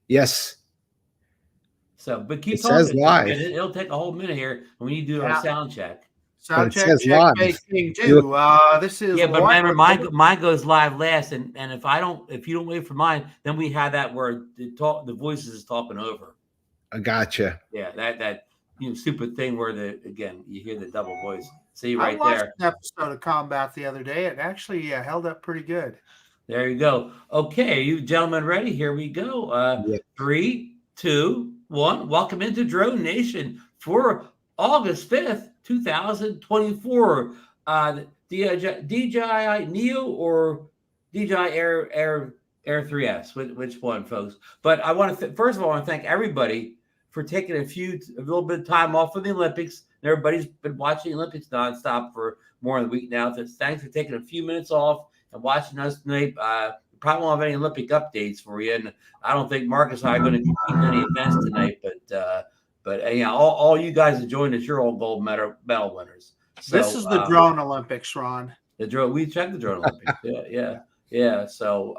Yes. So, but keep It says talking. live. It'll take a whole minute here when we do our Yeah. sound check. But Sound it check, says check, live. making You two. This is Yeah, but one. remember, mine goes live last, and if you don't wait for mine, then we have that where the voices is talking over. I gotcha. Yeah, that stupid thing where you hear the double voice. See I right watched there. an episode of Combat the other day. It actually held up pretty good. There you go. Okay, you gentlemen ready? Here we go. Yeah. 3, 2, 1. Welcome into DroneNation for August 5th, 2024. DJI Neo or DJI Air 3S? Which one, folks? But I want to first of all, I want to thank everybody for taking a little bit of time off from the Olympics. Everybody's been watching the Olympics nonstop for more than a week now. So thanks for taking a few minutes off and watching us tonight. Probably won't have any Olympic updates for you, and I don't think Marcus and I are going to compete in any events tonight. But yeah, all you guys that joined us, you're all gold medal winners. So, this is the drone Olympics, Ron. The drone. We checked the drone Olympics. Yeah. So,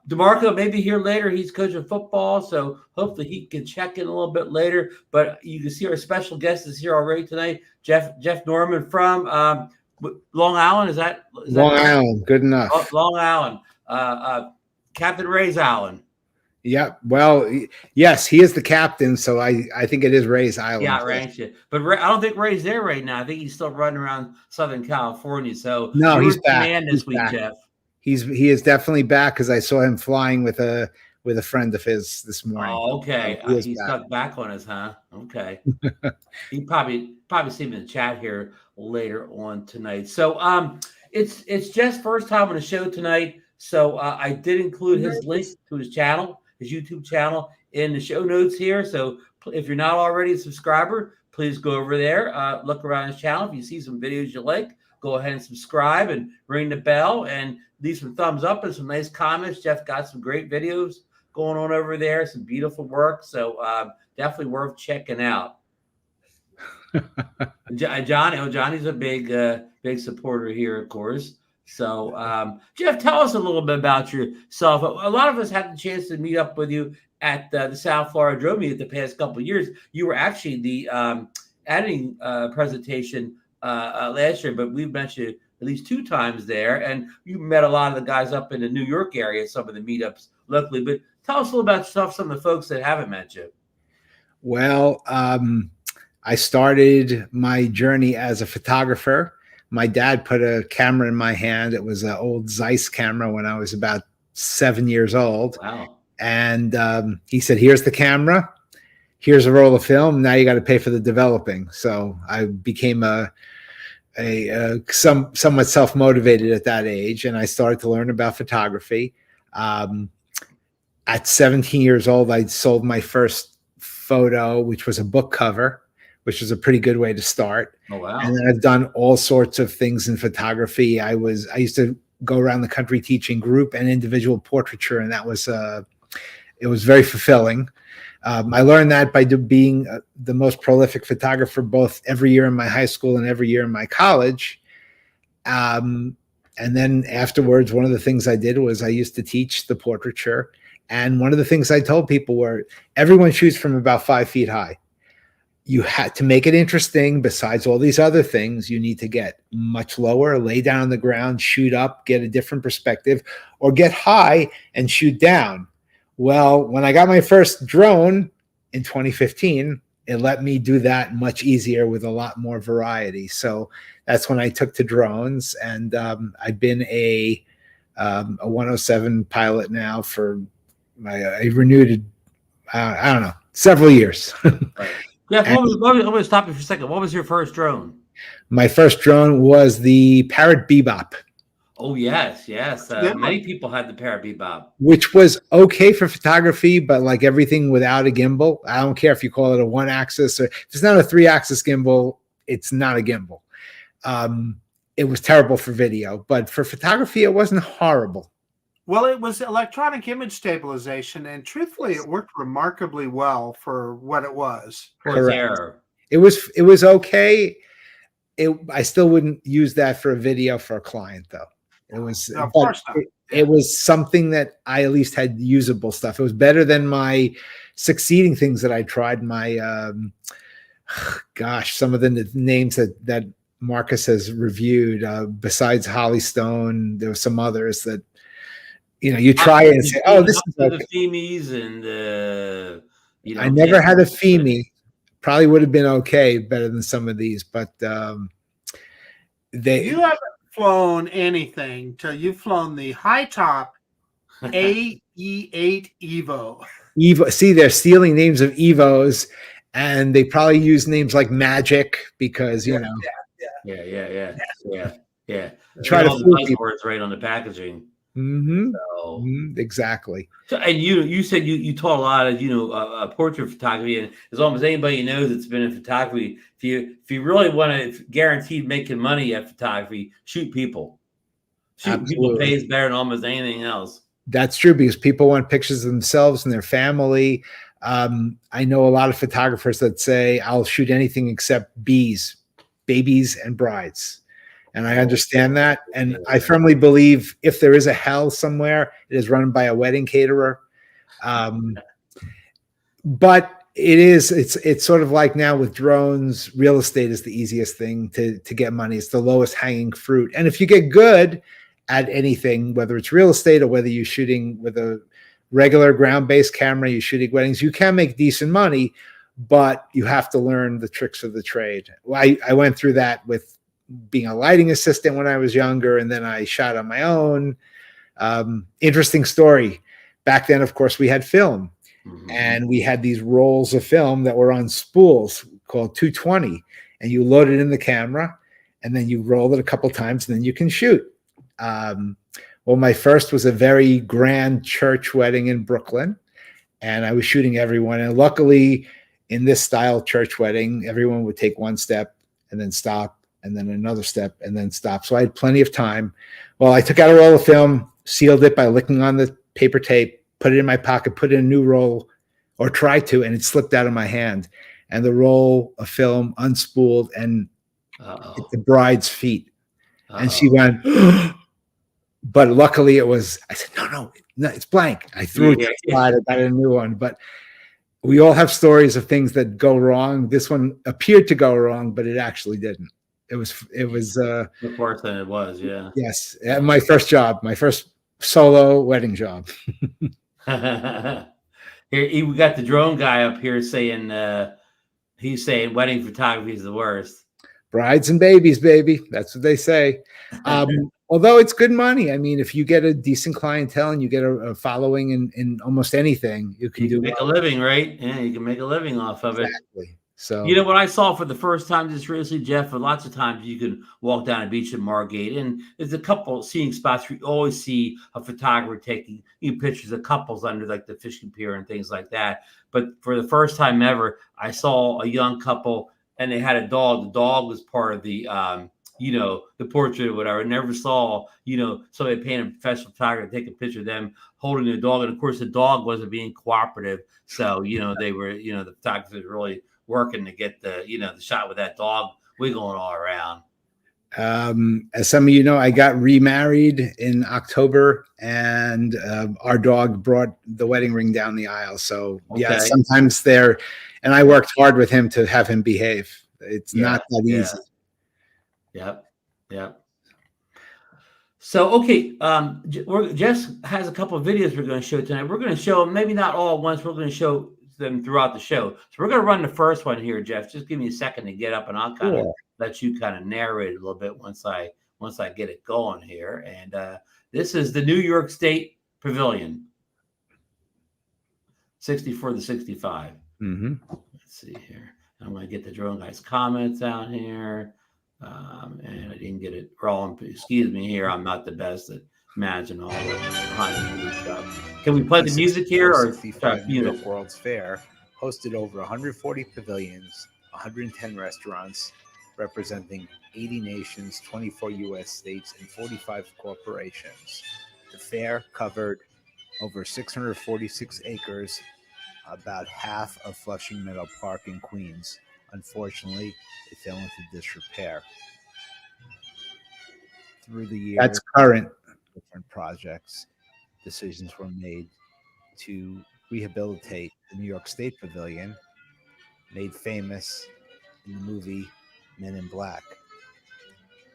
DeMarco may be here later. He's coaching football, so hopefully he can check in a little bit later. But you can see our special guest is here already tonight, Jeff Norman from Long Island. Is that Long Island? Good enough. Long Island. Captain Ray's Island. Yeah. Well, yes, he is the captain, so I think it is Ray's Island. Yeah, Ray's. But I don't think Ray's there right now. I think he's still running around Southern California. So no, he's back. This week, Jeff. He is definitely back because I saw him flying with a friend of his this morning. Oh, okay. He's stuck back on us, huh? Okay. He probably see him in the chat here later on tonight. So it's Jeff's first time on the show tonight. So I did include his link to his channel, his YouTube channel, in the show notes here. So if you're not already a subscriber, please go over there, look around his channel. If you see some videos you like, go ahead and subscribe and ring the bell and leave some thumbs up and some nice comments. Jeff got some great videos going on over there, some beautiful work. So definitely worth checking out. Johnny's a big supporter here, of course. So Jeff, tell us a little bit about yourself. A lot of us had the chance to meet up with you at the South Florida Drone Meet the past couple of years. You were actually the editing presentation last year, but we've mentioned you at least 2 times there, and you met a lot of the guys up in the New York area, some of the meetups locally. But tell us a little about yourself, some of the folks that haven't met you. Well, I started my journey as a photographer. My dad put a camera in my hand. It was an old Zeiss camera when I was about 7 years old. Wow. And he said, here's the camera. Here's a roll of film. Now you got to pay for the developing. So I became somewhat self-motivated at that age, and I started to learn about photography. At 17 years old, I sold my first photo, which was a book cover, which was a pretty good way to start. Oh, wow. And then I've done all sorts of things in photography. I used to go around the country teaching group and individual portraiture, and that was it was very fulfilling. I learned that by being the most prolific photographer, both every year in my high school and every year in my college. And then afterwards, one of the things I did was I used to teach the portraiture. And one of the things I told people were, everyone shoots from about 5 feet high. You had to make it interesting. Besides all these other things, you need to get much lower, lay down on the ground, shoot up, get a different perspective, or get high and shoot down. Well, when I got my first drone in 2015, it let me do that much easier with a lot more variety. So that's when I took to drones, and I've been a 107 pilot now for I renewed I don't know, several years. Yeah, I'm going to stop you for a second. What was your first drone? My first drone was the Parrot Bebop. Oh, yes. Many people had the Parrot Bebop. Which was okay for photography, but like everything without a gimbal, I don't care if you call it a 1-axis or if it's not a 3-axis gimbal, it's not a gimbal. It was terrible for video, but for photography, it wasn't horrible. Well, it was electronic image stabilization, and truthfully, it worked remarkably well for what it was. It was okay. I still wouldn't use that for a video for a client, though. It was, No, of but course not. it was something that I at least had usable stuff. It was better than my succeeding things that I tried. My gosh, some of the names that Marcus has reviewed, besides Holly Stone, there were some others that, you know, you try it and say, oh, this is okay. The FEMIs and you know, I never had a FEMI. Probably would have been okay, better than some of these, but You haven't flown anything till you've flown the high top AE8 Evo. Evo. See, they're stealing names of Evos, and they probably use names like Magic because you know. Yeah. Try to all fool the people. words right on the packaging. Mm-hmm. So, exactly. So, and you said you taught a lot of portrait photography, and as almost anybody knows that's been in photography, if you really want to guarantee making money at photography, shoot people. Shooting people pays better than almost anything else. That's true, because people want pictures of themselves and their family. I know a lot of photographers that say, I'll shoot anything except bees, babies, and brides. And I understand that. And I firmly believe if there is a hell somewhere, it is run by a wedding caterer. But it's sort of like now with drones, real estate is the easiest thing to get money. It's the lowest hanging fruit. And if you get good at anything, whether it's real estate or whether you're shooting with a regular ground-based camera, you're shooting weddings, you can make decent money, but you have to learn the tricks of the trade. I went through that with being a lighting assistant when I was younger, and then I shot on my own. Interesting story. Back then, of course, we had film, and we had these rolls of film that were on spools called 220, and you load it in the camera, and then you roll it a couple times, and then you can shoot. Well, my first was a very grand church wedding in Brooklyn, and I was shooting everyone. And luckily, in this style church wedding, everyone would take one step and then stop, and then another step and then stop. So I had plenty of time. Well, I took out a roll of film, sealed it by licking on the paper tape, put it in my pocket, put in a new roll, or tried to, and it slipped out of my hand. And the roll of film unspooled and hit the bride's feet. And she went, but luckily it was, I said, no, it's blank. I threw it to the side, I got a new one. But we all have stories of things that go wrong. This one appeared to go wrong, but it actually didn't. It was worse than it was. Yeah. Yes. My first job, my first solo wedding job. Here we got the drone guy up here saying, he's saying wedding photography is the worst. Brides and babies, baby. That's what they say. Although it's good money. I mean, if you get a decent clientele and you get a following in almost anything, you can make a living, right? Yeah, you can make a living off of it. Exactly. So, you know what I saw for the first time just recently, Jeff, for lots of times you can walk down a beach in Margate, and there's a couple of seeing spots where you always see a photographer taking pictures of couples under like the fishing pier and things like that. But for the first time ever, I saw a young couple and they had a dog. The dog was part of the the portrait or whatever. I never saw, somebody paying a professional photographer to take a picture of them holding the dog. And of course the dog wasn't being cooperative. So, they were, the photographers really working to get the shot with that dog wiggling all around. As some of you know, I got remarried in October, and our dog brought the wedding ring down the aisle. So yeah, sometimes and I worked hard with him to have him behave. It's not that easy. Yep. So, okay, Jess has a couple of videos we're going to show tonight. We're going to show maybe not all at once. We're going to show them throughout the show. So we're going to run the first one here, Jeff. Just give me a second to get up, and I'll kind of let you kind of narrate a little bit once I get it going here. And this is the New York State Pavilion, 64 to 65. Let's see here. I'm going to get the drone guy's comments out here. And I didn't get it wrong. Excuse me here. I'm not the best at managing all the behind the scenes stuff. Can we play the music here? Or New York World's Fair hosted over 140 pavilions, 110 restaurants, representing 80 nations, 24 U.S. states, and 45 corporations. The fair covered over 646 acres, about half of Flushing Meadow Park in Queens. Unfortunately, it fell into disrepair. Through the year, that's current. different projects, decisions were made to rehabilitate the New York State Pavilion, made famous in the movie Men in Black.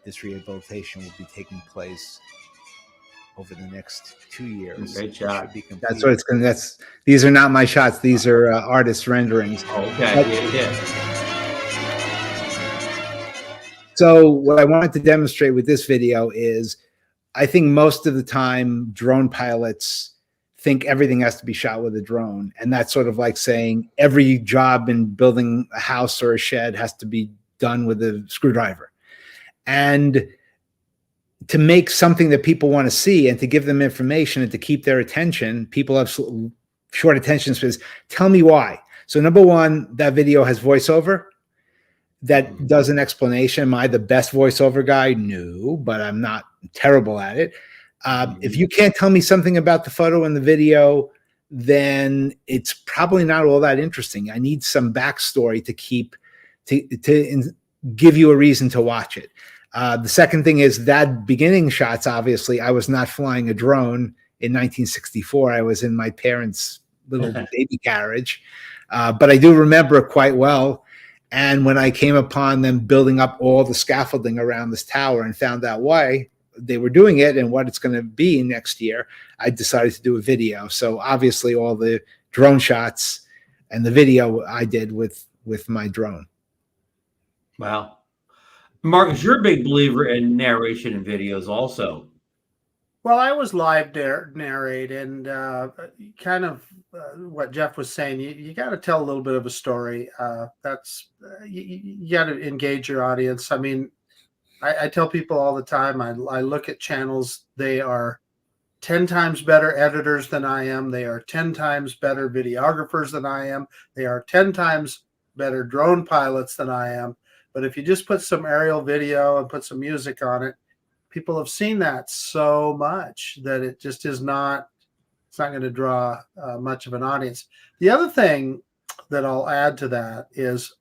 This rehabilitation will be taking place over the next 2 years. Great It job. should be complete. That's what it's going to, these are not my shots. These are artist renderings. Okay. Yeah. So what I wanted to demonstrate with this video is, I think most of the time drone pilots think everything has to be shot with a drone. And that's sort of like saying every job in building a house or a shed has to be done with a screwdriver. And to make something that people want to see and to give them information and to keep their attention, people have short attention spans. Tell me why. So number one, that video has voiceover that does an explanation. Am I the best voiceover guy? No, but I'm not terrible at it. If you can't tell me something about the photo and the video, then it's probably not all that interesting. I need some backstory to give you a reason to watch it. The second thing is that beginning shots, obviously, I was not flying a drone in 1964. I was in my parents' little baby carriage, but I do remember it quite well. And when I came upon them building up all the scaffolding around this tower and found out why they were doing it and what it's going to be next year, I decided to do a video. So obviously all the drone shots and the video I did with my drone. Wow. Marcus, you're a big believer in narration and videos also. Well, I was live narrate, and kind of what Jeff was saying. You got to tell a little bit of a story. You got to engage your audience. I mean, I tell people all the time. I look at channels. They are 10 times better editors than I am. They are 10 times better videographers than I am. They are 10 times better drone pilots than I am. But if you just put some aerial video and put some music on it, people have seen that so much that it just is not, it's not going to draw much of an audience. The other thing that I'll add to that is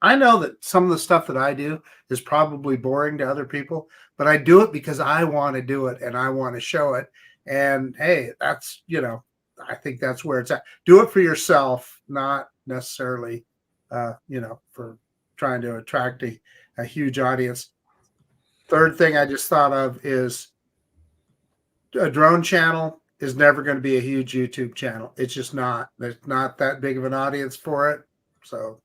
I know that some of the stuff that I do is probably boring to other people, but I do it because I want to do it and I want to show it. And hey, that's, I think that's where it's at. Do it for yourself, not necessarily, for trying to attract a huge audience. Third thing I just thought of is a drone channel is never going to be a huge YouTube channel. It's just not. There's not that big of an audience for it. So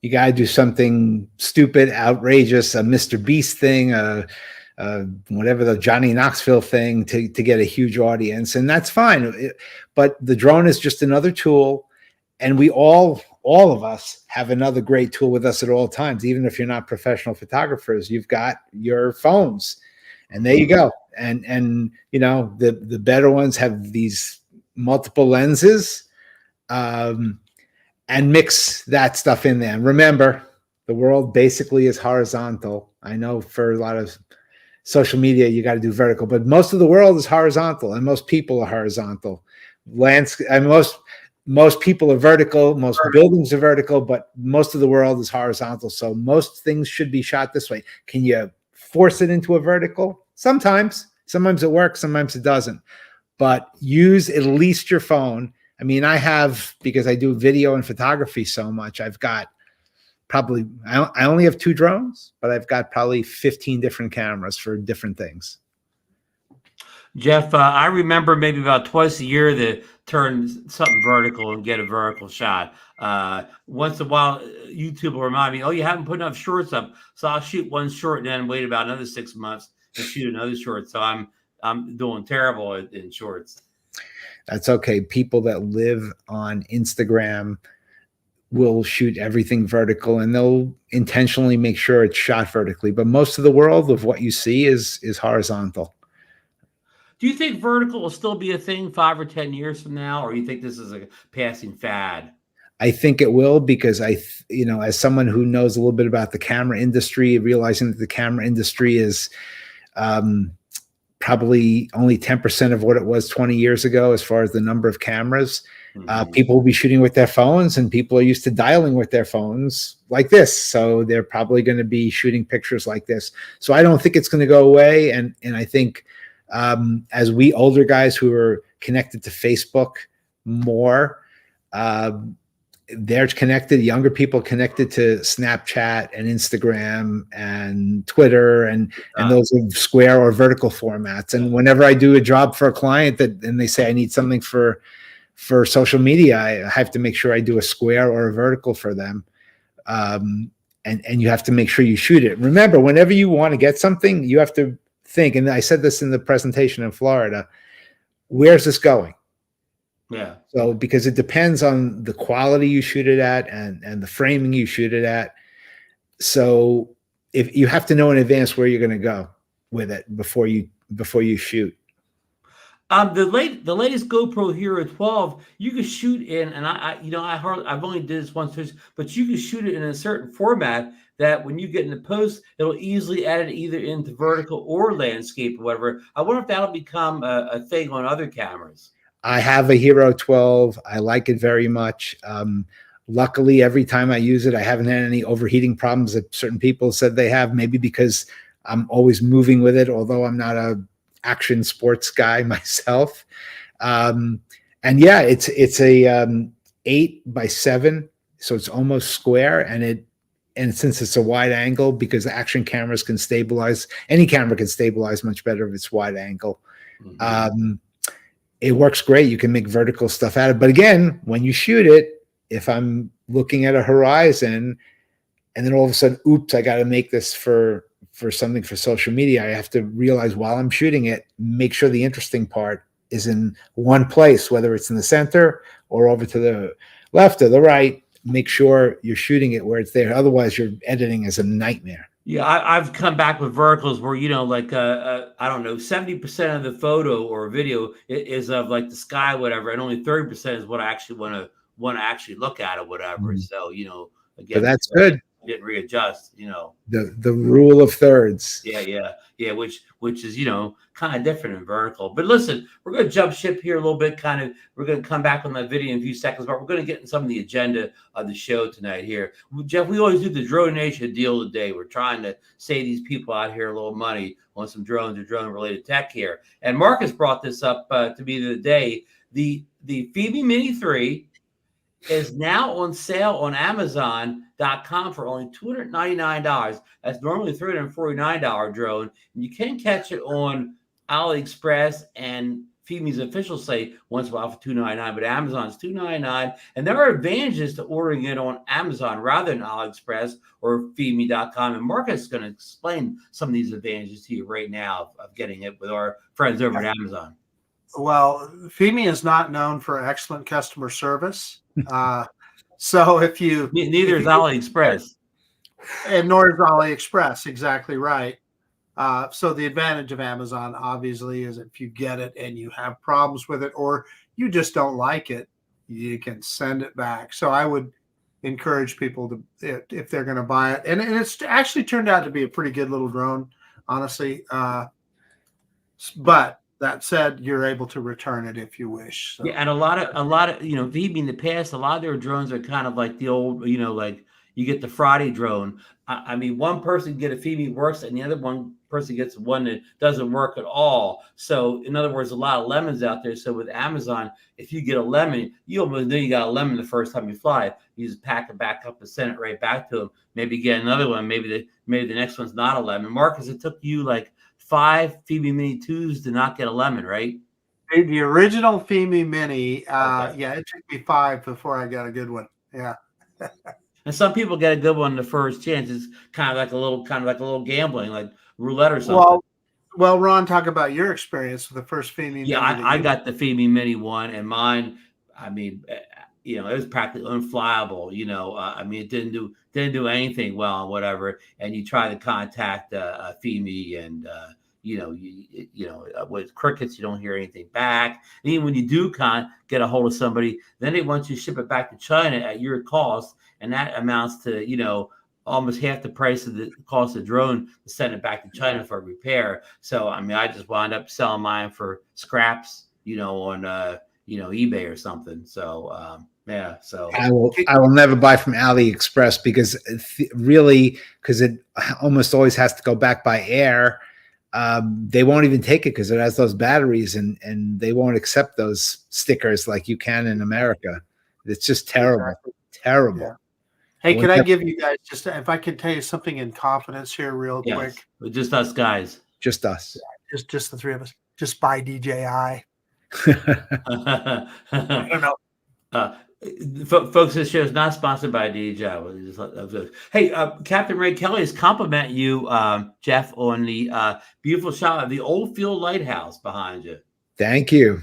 you got to do something stupid, outrageous, a Mr. Beast thing, whatever, the Johnny Knoxville thing to get a huge audience. And that's fine. But the drone is just another tool. And we all of us have another great tool with us at all times. Even if you're not professional photographers, you've got your phones, and there you go. And the better ones have these multiple lenses, and mix that stuff in there. And remember, the world basically is horizontal. I know for a lot of social media, you got to do vertical, but most of the world is horizontal, and most people are horizontal. Most people are vertical, most buildings are vertical, but most of the world is horizontal. So most things should be shot this way. Can you force it into a vertical? Sometimes it works, sometimes it doesn't. But use at least your phone. I mean, because I do video and photography so much, I've got probably, I only have 2 drones, but I've got probably 15 different cameras for different things. Jeff, I remember maybe about twice a year to turn something vertical and get a vertical shot. Once in a while, YouTube will remind me, oh, you haven't put enough shorts up. So I'll shoot one short and then wait about another 6 months to shoot another short. So I'm doing terrible in shorts. That's okay. People that live on Instagram will shoot everything vertical, and they'll intentionally make sure it's shot vertically. But most of the world of what you see is horizontal. Do you think vertical will still be a thing 5 or 10 years from now, or you think this is a passing fad? I think it will, because as someone who knows a little bit about the camera industry, realizing that the camera industry is probably only 10% of what it was 20 years ago as far as the number of cameras. People will be shooting with their phones, and people are used to dialing with their phones like this. So they're probably going to be shooting pictures like this. So I don't think it's going to go away. And I think as we older guys who are connected to Facebook more, they're connected, younger people connected to Snapchat and Instagram and Twitter and those are square or vertical formats. And whenever I do a job for a client and they say I need something for social media, I have to make sure I do a square or a vertical for them. And you have to make sure you shoot it. Remember, whenever you want to get something, you have to think, and I said this in the presentation in Florida, where's this going? Yeah. So because it depends on the quality you shoot it at and the framing you shoot it at. So if you have to know in advance where you're going to go with it before you shoot. The latest GoPro Hero 12, you can shoot in, and I've only did this once, but you can shoot it in a certain format that when you get into post, it'll easily edit either into vertical or landscape or whatever. I wonder if that'll become a thing on other cameras. I have a Hero 12. I like it very much. Luckily, every time I use it, I haven't had any overheating problems that certain people said they have, maybe because I'm always moving with it, although I'm not a action sports guy myself. And yeah, it's a 8x7, so it's almost square, and since it's a wide angle, because action cameras can stabilize, any camera can stabilize much better if it's wide angle. It works great. You can make vertical stuff out of it. But again, when you shoot it, if I'm looking at a horizon and then all of a sudden, oops, I got to make this for something for social media, I have to realize while I'm shooting it, make sure the interesting part is in one place, whether it's in the center or over to the left or the right. Make sure you're shooting it where it's there. Otherwise, your editing is a nightmare. Yeah, I've come back with verticals where, like, I don't know, 70% of the photo or video is of like the sky, whatever, and only 30% is what I actually want to actually look at or whatever. So, again, but that's good. Didn't readjust, the rule of thirds. Yeah, which is kind of different in vertical. But listen, we're going to jump ship here a little bit. We're going to come back on that video in a few seconds, but we're going to get in some of the agenda of the show tonight here. Jeff, we always do the DroneNation deal today. We're trying to save these people out here a little money on some drones or drone related tech here. And Marcus brought this up to me the other day. The Phoebe Mini 3 is now on sale on Amazon.com for only $299. That's normally $349 drone. And you can catch it on AliExpress and Phoebe's official site once in a while for $299, but Amazon's $299. And there are advantages to ordering it on Amazon rather than AliExpress or Phoebe.com. And Marcus is going to explain some of these advantages to you right now of getting it with our friends over at Amazon. Well, Phoebe is not known for excellent customer service. So if you neither is AliExpress, and nor is AliExpress, exactly right. So the advantage of Amazon obviously is if you get it and you have problems with it or you just don't like it, you can send it back. So I would encourage people to, if they're going to buy it, and it's actually turned out to be a pretty good little drone, honestly. But that said, you're able to return it if you wish. So. Yeah, and a lot of Phoebe in the past, a lot of their drones are kind of like the old, like you get the Friday drone. I mean, one person get a Phoebe works, and the other one person gets one that doesn't work at all. So, in other words, a lot of lemons out there. So, with Amazon, if you get a lemon, you almost know you got a lemon the first time you fly. You just pack it back up and send it right back to them. Maybe get another one. Maybe the next one's not a lemon. Marcus, it took you like 5 Phoebe Mini 2s to not get a lemon, right? The original Phoebe Mini, Okay. yeah, it took me 5 before I got a good one. Yeah. And some people get a good one the first chance. It's kind of like a little gambling, like roulette or something. Well, Ron, talk about your experience with the first Phoebe Mini. Yeah, I got the Phoebe Mini one, and mine, I mean, it was practically unflyable. I mean, it didn't do anything well and whatever. And you try to contact Phoebe, and with crickets, you don't hear anything back. And even when you do get a hold of somebody, then they want you to ship it back to China at your cost, and that amounts to almost half the price of the cost of the drone to send it back to China for repair. So I mean, I just wound up selling mine for scraps, on eBay or something. So yeah, so I will never buy from AliExpress because it almost always has to go back by air. They won't even take it because it has those batteries, and they won't accept those stickers like you can in America. It's just terrible. Exactly. Terrible. Yeah. Hey, can I give you guys if I can tell you something in confidence here real quick? Just us guys. Just us. Just the three of us. Just buy DJI. I don't know. Folks, this show is not sponsored by DJI. Hey, Captain Ray Kelly has complimented you, Jeff, on the beautiful shot of the Old Field Lighthouse behind you. Thank you,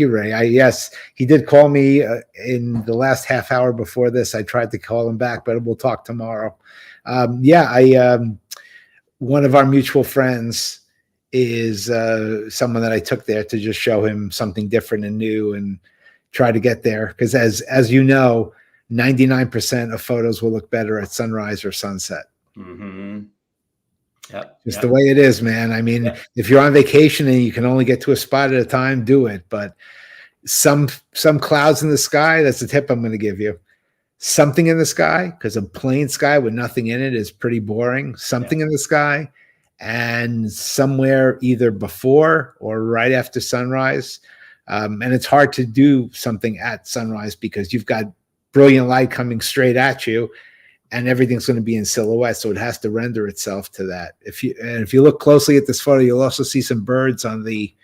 Ray. Yes, he did call me in the last half hour before this. I tried to call him back, but we'll talk tomorrow. One of our mutual friends is someone that I took there to just show him something different and new and try to get there. Because as you know, 99% of photos will look better at sunrise or sunset. Mm-hmm. Yep. Just the way it is, man. I mean, if you're on vacation and you can only get to a spot at a time, do it. But some clouds in the sky, that's the tip I'm going to give you. Something in the sky, because a plain sky with nothing in it is pretty boring. Something in the sky, and somewhere either before or right after sunrise. And it's hard to do something at sunrise because you've got brilliant light coming straight at you, and everything's going to be in silhouette, so it has to render itself to that. If you look closely at this photo, you'll also see some birds on the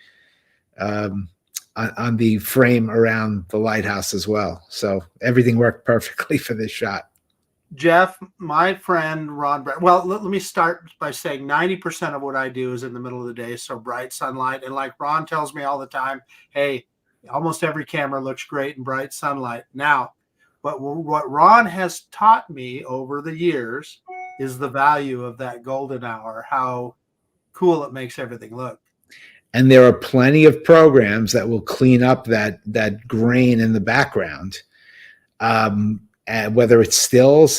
frame around the lighthouse as well. So everything worked perfectly for this shot. Jeff, my friend Ron, well, let me start by saying 90% of what I do is in the middle of the day, so bright sunlight. And like Ron tells me all the time, hey, almost every camera looks great in bright sunlight. Now, but what Ron has taught me over the years is the value of that golden hour, how cool it makes everything look. And there are plenty of programs that will clean up that grain in the background. And whether it's stills,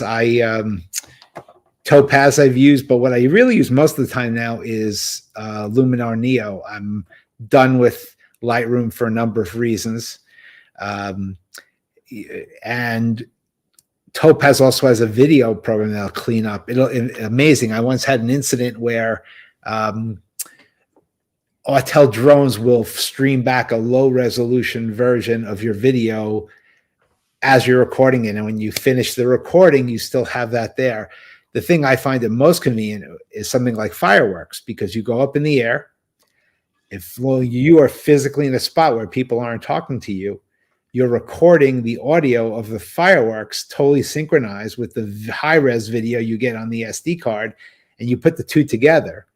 Topaz I've used, but what I really use most of the time now is Luminar Neo. I'm done with Lightroom for a number of reasons. And Topaz also has a video program that'll clean up. Amazing. I once had an incident where Autel drones will stream back a low resolution version of your video as you're recording it. And when you finish the recording, you still have that there. The thing I find it most convenient is something like fireworks, because you go up in the air. If you are physically in a spot where people aren't talking to you, you're recording the audio of the fireworks totally synchronized with the high-res video you get on the SD card, and you put the two together,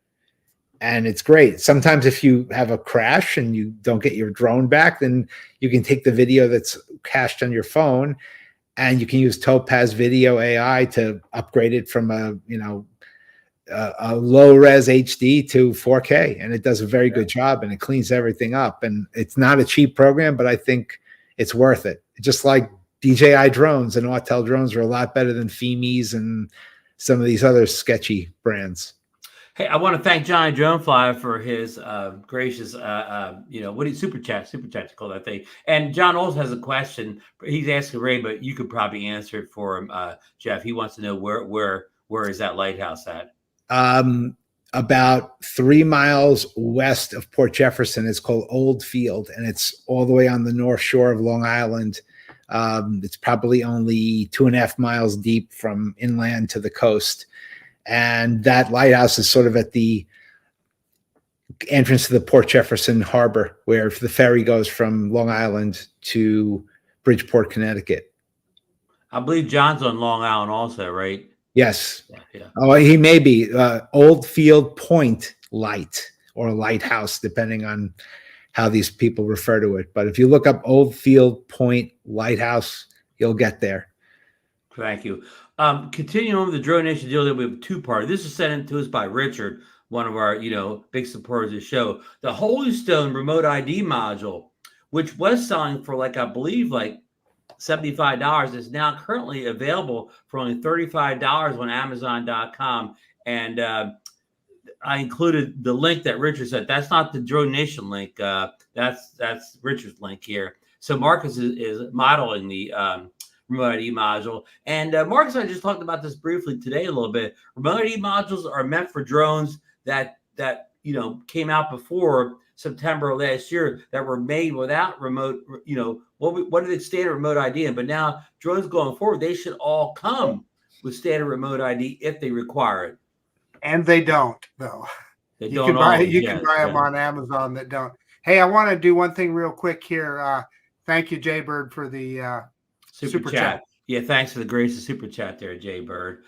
and it's great. Sometimes if you have a crash and you don't get your drone back, then you can take the video that's cached on your phone, and you can use Topaz Video AI to upgrade it from a low-res HD to 4K, and it does a very good job, and it cleans everything up. And it's not a cheap program, but I think it's worth it. Just like DJI drones and Autel drones are a lot better than Fimis and some of these other sketchy brands. Hey, I want to thank Johnny Dronefly for his gracious, super chat to call that thing. And John also has a question. He's asking Ray, but you could probably answer it for him, Jeff. He wants to know where is that lighthouse at? About 3 miles west of Port Jefferson. It's called Old Field, and it's all the way on the north shore of Long Island. It's probably only 2.5 miles deep from inland to the coast. And that lighthouse is sort of at the entrance to the Port Jefferson Harbor, where the ferry goes from Long Island to Bridgeport, Connecticut. I believe John's on Long Island also, right? Yes. Yeah. Oh, he may be. Old Field Point Light or Lighthouse, depending on how these people refer to it. But if you look up Old Field Point Lighthouse, you'll get there. Thank you. Continuing on with the DroneNation deal, that we have a two-part. This is sent in to us by Richard, one of our big supporters of the show. The Holy Stone remote ID module, which was selling for I believe $75 is now currently available for only $35 on Amazon.com. And I included the link that Richard said. That's not the DroneNation link. That's Richard's link here. So Marcus is modeling the remote ID module. And Marcus and I just talked about this briefly today a little bit. Remote ID modules are meant for drones that came out before September of last year that were made without remote, what did it standard remote ID in? But now drones going forward, they should all come with standard remote ID if they require it. And they don't, though. They You can buy them on Amazon that don't. Hey, I want to do one thing real quick here. Thank you, Jaybird, for the super chat. Yeah, thanks for the grace of super chat there, Jaybird.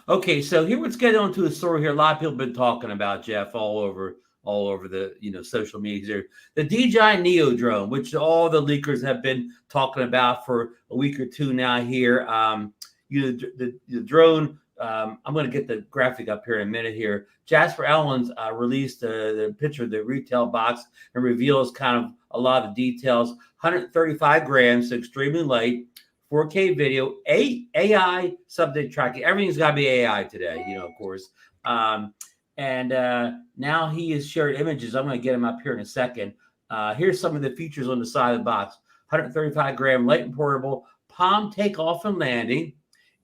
Okay, so here let's get on to a story here. A lot of people have been talking about, Jeff, all over the social media here. The DJI Neo drone, which all the leakers have been talking about for a week or two now here. The drone. I'm going to get the graphic up here in a minute here. Jasper Ellens released the picture of the retail box and reveals kind of a lot of details. 135 grams, so extremely light, 4K video, AI subject tracking. Everything's got to be AI today, of course. And now he has shared images. I'm going to get him up here in a second. Here's some of the features on the side of the box. 135 gram, light and portable, palm takeoff and landing,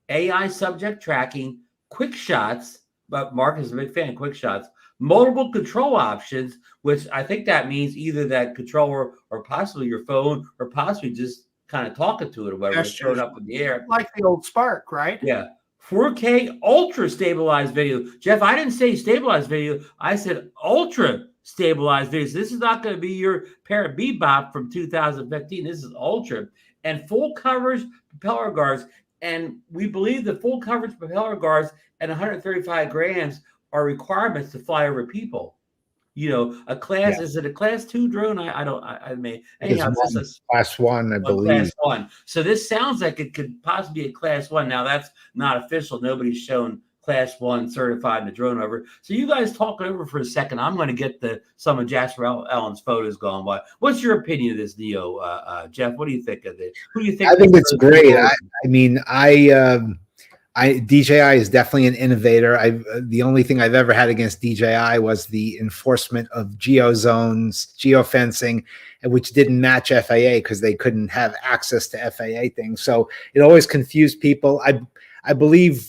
AI subject tracking, QuickShots, but Mark is a big fan of QuickShots, multiple control options, which I think that means either that controller or possibly your phone or possibly just kind of talking to it or whatever, thrown up in the air. Like the old Spark, right? Yeah. 4K ultra stabilized video. Jeff, I didn't say stabilized video. I said ultra stabilized video. So this is not going to be your Parrot Bebop from 2015. This is ultra. And full coverage propeller guards. And we believe the full coverage propeller guards and 135 grams are requirements to fly over people. A class, is it a class 2 drone? I mean, anyhow, this is class 1, I believe. Class 1. So this sounds like it could possibly be a class 1. Now that's not official. Nobody's shown class 1 certified in the drone over. So you guys talk it over for a second. I'm going to get some of Jasper Ellens' photos going. What's your opinion of this Neo, Jeff? What do you think of it? Who do you think? I think it's great. DJI is definitely an innovator. The only thing I've ever had against DJI was the enforcement of geozones, geofencing, which didn't match FAA because they couldn't have access to FAA things. So it always confused people. I believe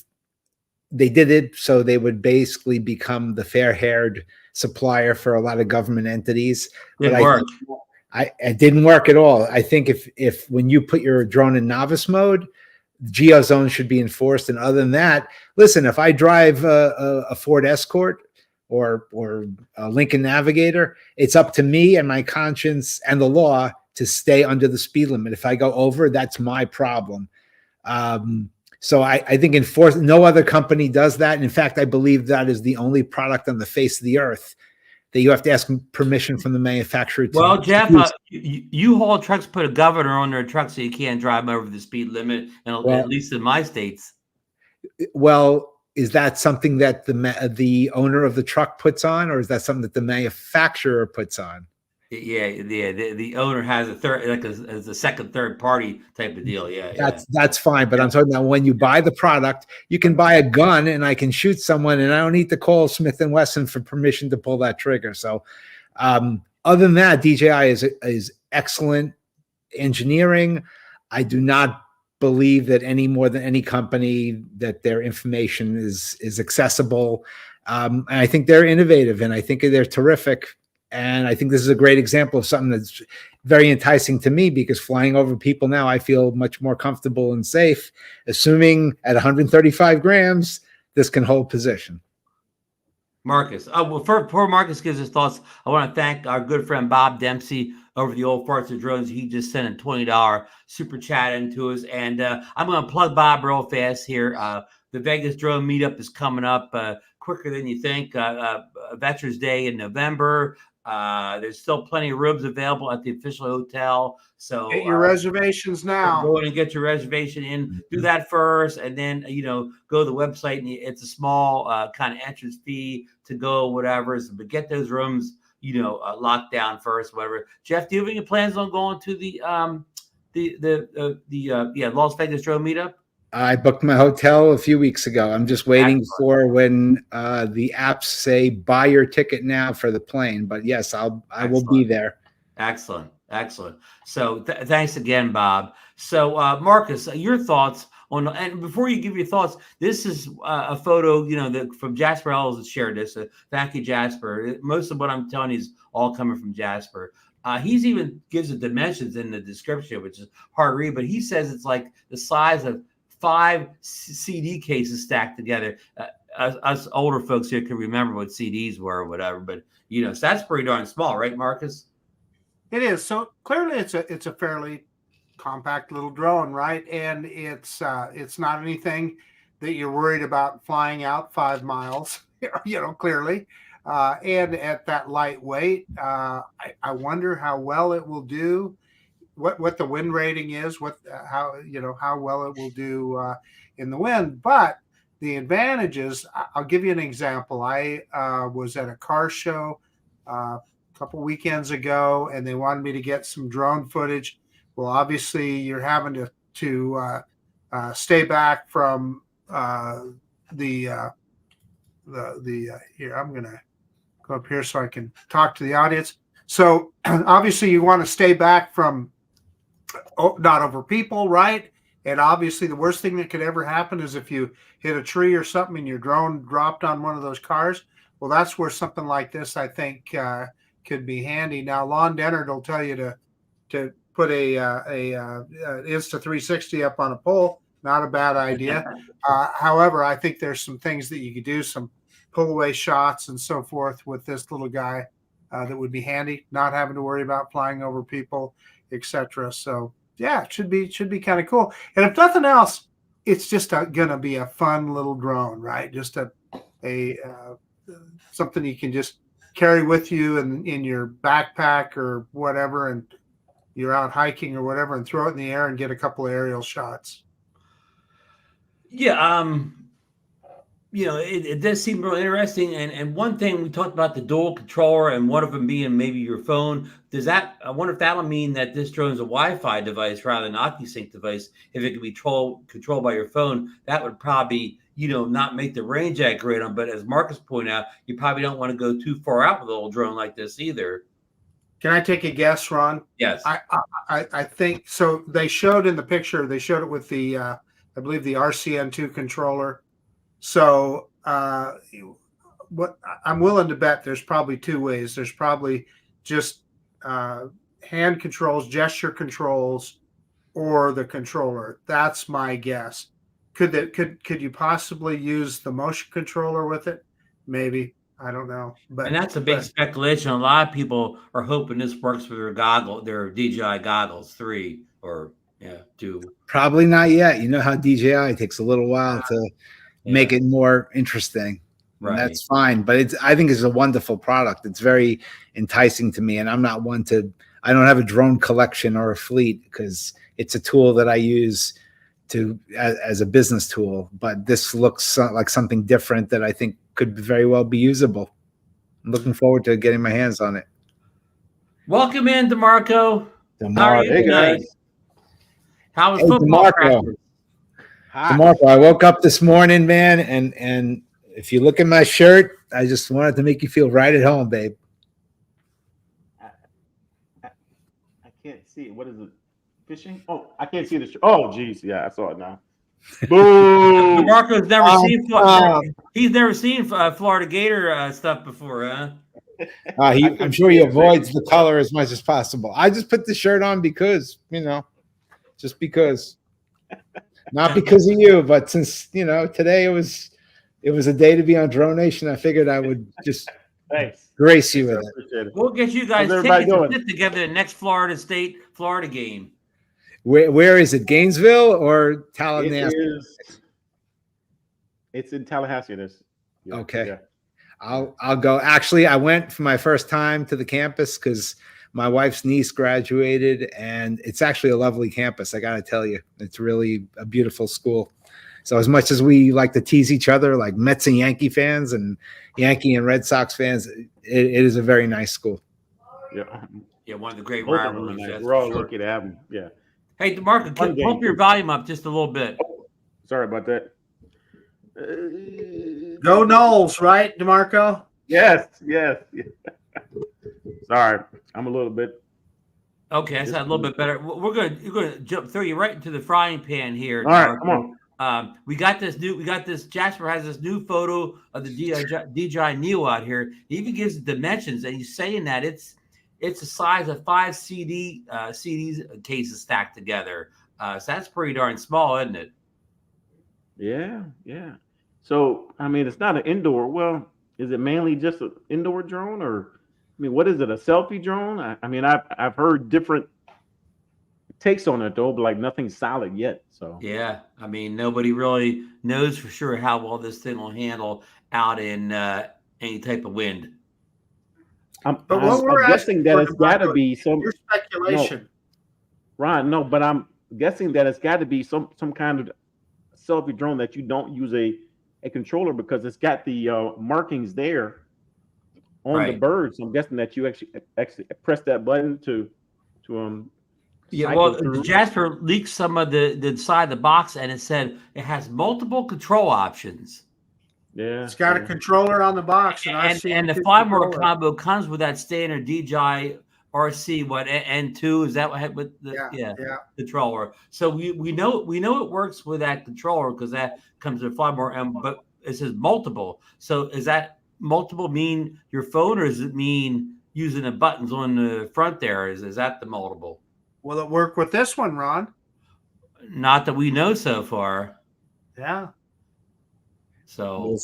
they did it so they would basically become the fair-haired supplier for a lot of government entities. Didn't work. It didn't work at all. I think if when you put your drone in novice mode, geozones should be enforced. And other than that, listen, if I drive a Ford Escort or a Lincoln Navigator, it's up to me and my conscience and the law to stay under the speed limit. If I go over, that's my problem. So I think no other company does that. And in fact, I believe that is the only product on the face of the earth that you have to ask permission from the manufacturer to. Well, Jeff, U-Haul trucks put a governor on their truck so you can't drive over the speed limit, at least in my states. Well, is that something that the owner of the truck puts on, or is that something that the manufacturer puts on? Yeah. The owner has a third, like as a second, third party type of deal. Yeah, that's fine. But I'm talking about when you buy the product, you can buy a gun and I can shoot someone, and I don't need to call Smith & Wesson for permission to pull that trigger. So, other than that, DJI is excellent engineering. I do not believe that any more than any company that their information is accessible. And I think they're innovative, and I think they're terrific. And I think this is a great example of something that's very enticing to me, because flying over people now, I feel much more comfortable and safe, assuming at 135 grams, this can hold position. Marcus. Before Marcus gives his thoughts, I want to thank our good friend Bob Dempsey over the Old Farts of Drones. He just sent a $20 super chat into us. And I'm going to plug Bob real fast here. The Vegas drone meetup is coming up quicker than you think. Veterans Day in November. There's still plenty of rooms available at the official hotel. So get your reservations now. Go in and get your reservation in. Do that first, and then go to the website. And it's a small kind of entrance fee to go, whatever. But get those rooms, locked down first, whatever. Jeff, do you have any plans on going to the Las Vegas drone meetup? I booked my hotel a few weeks ago. I'm just waiting Excellent. for when the apps say buy your ticket now for the plane. But yes, I will be there. Excellent. So thanks again, Bob. So Marcus, your thoughts on, and before you give your thoughts, this is a photo, that from Jasper Ellens that shared this. Thank you, Jasper. Most of what I'm telling you is all coming from Jasper. He's even gives the dimensions in the description, which is hard to read, but he says it's like the size of 5 CD cases stacked together. Us older folks here can remember what CDs were or whatever, but so that's pretty darn small, right, Marcus? It is. So clearly it's a fairly compact little drone, right? And it's not anything that you're worried about flying out 5 miles, clearly. And at that light weight, I wonder how well it will do. What the wind rating is, how well it will do in the wind. But the advantages, I'll give you an example. I was at a car show a couple weekends ago, and they wanted me to get some drone footage. Well, obviously, you're having to stay back from the here. I'm gonna go up here so I can talk to the audience. So obviously, you want to stay back from not over people, right? And obviously the worst thing that could ever happen is if you hit a tree or something and your drone dropped on one of those cars. Well, that's where something like this, I think, could be handy. Now, Lon Dennard will tell you to put a Insta360 up on a pole. Not a bad idea. However, I think there's some things that you could do, some pull away shots and so forth with this little guy that would be handy, not having to worry about flying over people, etc. So yeah, it should be kind of cool. And if nothing else, it's just gonna be a fun little drone, right? Just a something you can just carry with you in your backpack or whatever, and you're out hiking or whatever, and throw it in the air and get a couple of aerial shots. Yeah, it does seem real interesting. And one thing we talked about the dual controller, and one of them being maybe your phone. I wonder if that'll mean that this drone is a Wi-Fi device rather than an OcuSync device. If it can be controlled by your phone, that would probably, not make the range that great on. But as Marcus pointed out, you probably don't want to go too far out with a little drone like this either. Can I take a guess, Ron? Yes. I think so. They showed in the picture, they showed it with the, I believe the RCN2 controller. So what I'm willing to bet there's probably 2 ways. There's probably just hand controls, gesture controls, or the controller. That's my guess. Could you possibly use the motion controller with it? Maybe. I don't know. And that's a big speculation. A lot of people are hoping this works for their DJI goggles 3 or 2. Probably not yet. You know how DJI takes a little while to make it more interesting. Right. That's fine. But I think it's a wonderful product. It's very enticing to me. And I'm not one I don't have a drone collection or a fleet because it's a tool that I use as a business tool. But this looks like something different that I think could very well be usable. I'm looking forward to getting my hands on it. Welcome in, DeMarco. How are you tonight? How was football practice? DeMarco, I woke up this morning, man, and if you look at my shirt, I just wanted to make you feel right at home, babe. I can't see it. What is it? Fishing? Oh, I can't see the shirt. Oh, geez. Yeah, I saw it now. Boom. DeMarco's never seen Florida. He's never seen Florida Gator stuff before, huh? I'm sure he avoids the color as much as possible. I just put the shirt on because, just because. Not because of you, but since today it was a day to be on DroneNation, I figured I would just grace you with it. We'll get you guys tickets to put together the next Florida game. Where is it? Gainesville or Tallahassee? It's in Tallahassee. Okay. Yeah. I'll go. Actually, I went for my first time to the campus because my wife's niece graduated, and it's actually a lovely campus. I got to tell you, it's really a beautiful school. So as much as we like to tease each other, like Mets and Yankee fans and Yankee and Red Sox fans, it is a very nice school. Yeah. Yeah, one of the great rivalries. We're all lucky to have them. Yeah. Hey, DeMarco, Fun game, pump your too. volume up just a little bit. Sorry about that. Go Knowles, right, DeMarco? Yes. Sorry, I'm a little bit. Okay, that's a little bit better. You're gonna throw you right into the frying pan here. All right, come on. We got this. Jasper has this new photo of the DJI Neo out here. He even gives the dimensions, and he's saying that it's the size of 5 CDs cases stacked together. So that's pretty darn small, isn't it? Yeah. So I mean, it's not an indoor. Well, is it mainly just an indoor drone, or I mean, what is it? A selfie drone? I mean, I've heard different takes on it though, but like nothing solid yet. So Yeah, I mean, nobody really knows for sure how well this thing will handle out in any type of wind. I'm we're guessing asking that for it's got to DeMarco, be some. your speculation. Ron, no, but I'm guessing that it's got to be some kind of selfie drone that you don't use a controller, because it's got the markings there on the Right. bird. So I'm guessing that you actually press that button to Yeah, cycle well, through. Jasper leaked some of the side of the box, and it said it has multiple control options. Yeah, It's got a controller on the box, And the Firmware combo comes with that standard DJI RC N2, is that what with the controller? So we know it works with that controller because that comes with Firmware, but it says multiple. So is that multiple mean your phone, or does it mean using the buttons on the front there? Is that the multiple? Will it work with this one, Ron? Not that we know so far. Yeah. So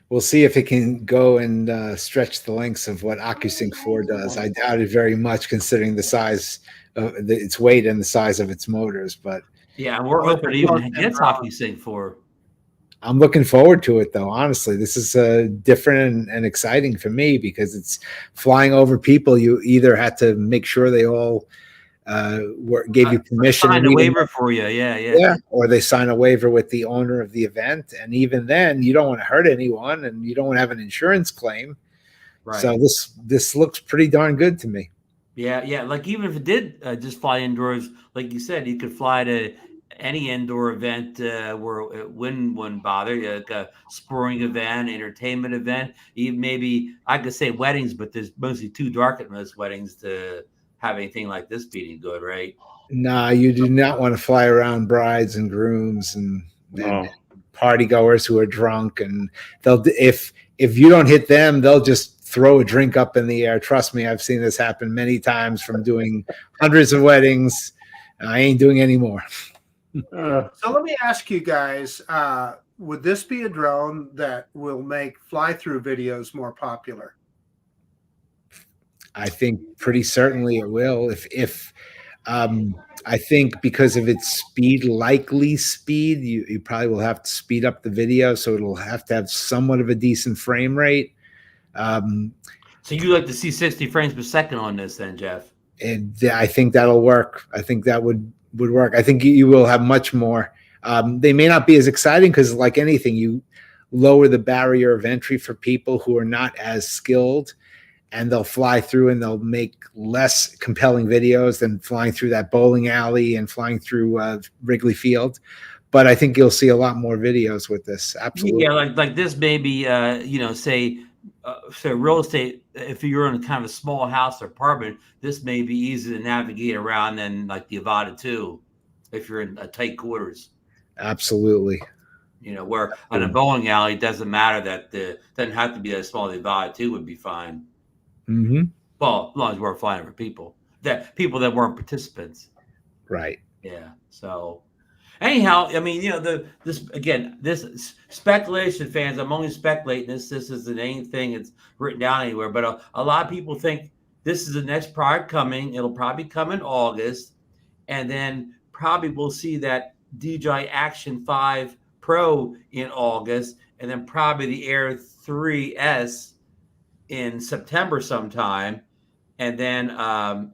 we'll see if it can go and stretch the lengths of what OcuSync 4 does. I doubt it very much, considering the size of its weight and the size of its motors. But yeah, we're hoping it even gets OcuSync 4. I'm looking forward to it, though. Honestly, this is different and exciting for me because it's flying over people. You either had to make sure they all gave you permission, Signed a waiver for you, yeah, or they sign a waiver with the owner of the event, and even then, you don't want to hurt anyone, and you don't want to have an insurance claim. Right. So this looks pretty darn good to me. Yeah. Like even if it did just fly indoors, like you said, you could fly to any indoor event where it wouldn't bother, like a sporting event, entertainment event, even maybe I could say weddings, but there's mostly too dark at most weddings to have anything like this be any good, right? Nah, you do not want to fly around brides and grooms and party goers who are drunk, and they'll if you don't hit them, they'll just throw a drink up in the air. Trust me, I've seen this happen many times from doing hundreds of weddings. I ain't doing any more. So let me ask you guys, would this be a drone that will make fly-through videos more popular? I think pretty certainly it will. If I think because of its likely speed, you probably will have to speed up the video, so it'll have to have somewhat of a decent frame rate. So you like to see 60 frames per second on this, then, Jeff? And I think that'll work. I think that would work. I think you will have much more. They may not be as exciting because, like anything, you lower the barrier of entry for people who are not as skilled, and they'll fly through and they'll make less compelling videos than flying through that bowling alley and flying through Wrigley Field. But I think you'll see a lot more videos with this. Absolutely. Yeah, like this maybe, say real estate, if you're in a kind of a small house or apartment, this may be easier to navigate around than like the Avata 2 if you're in tight quarters. Absolutely. Where on a bowling alley, it doesn't matter that doesn't have to be that small. The Avata 2 would be fine. Mm-hmm. Well, as long as we're flying for people that weren't participants. Right. Yeah. So anyhow, I mean, this speculation, fans. I'm only speculating. This isn't anything that's written down anywhere. But a lot of people think this is the next product coming. It'll probably come in August, and then probably we'll see that DJI Action 5 Pro in August, and then probably the Air 3S in September sometime, and then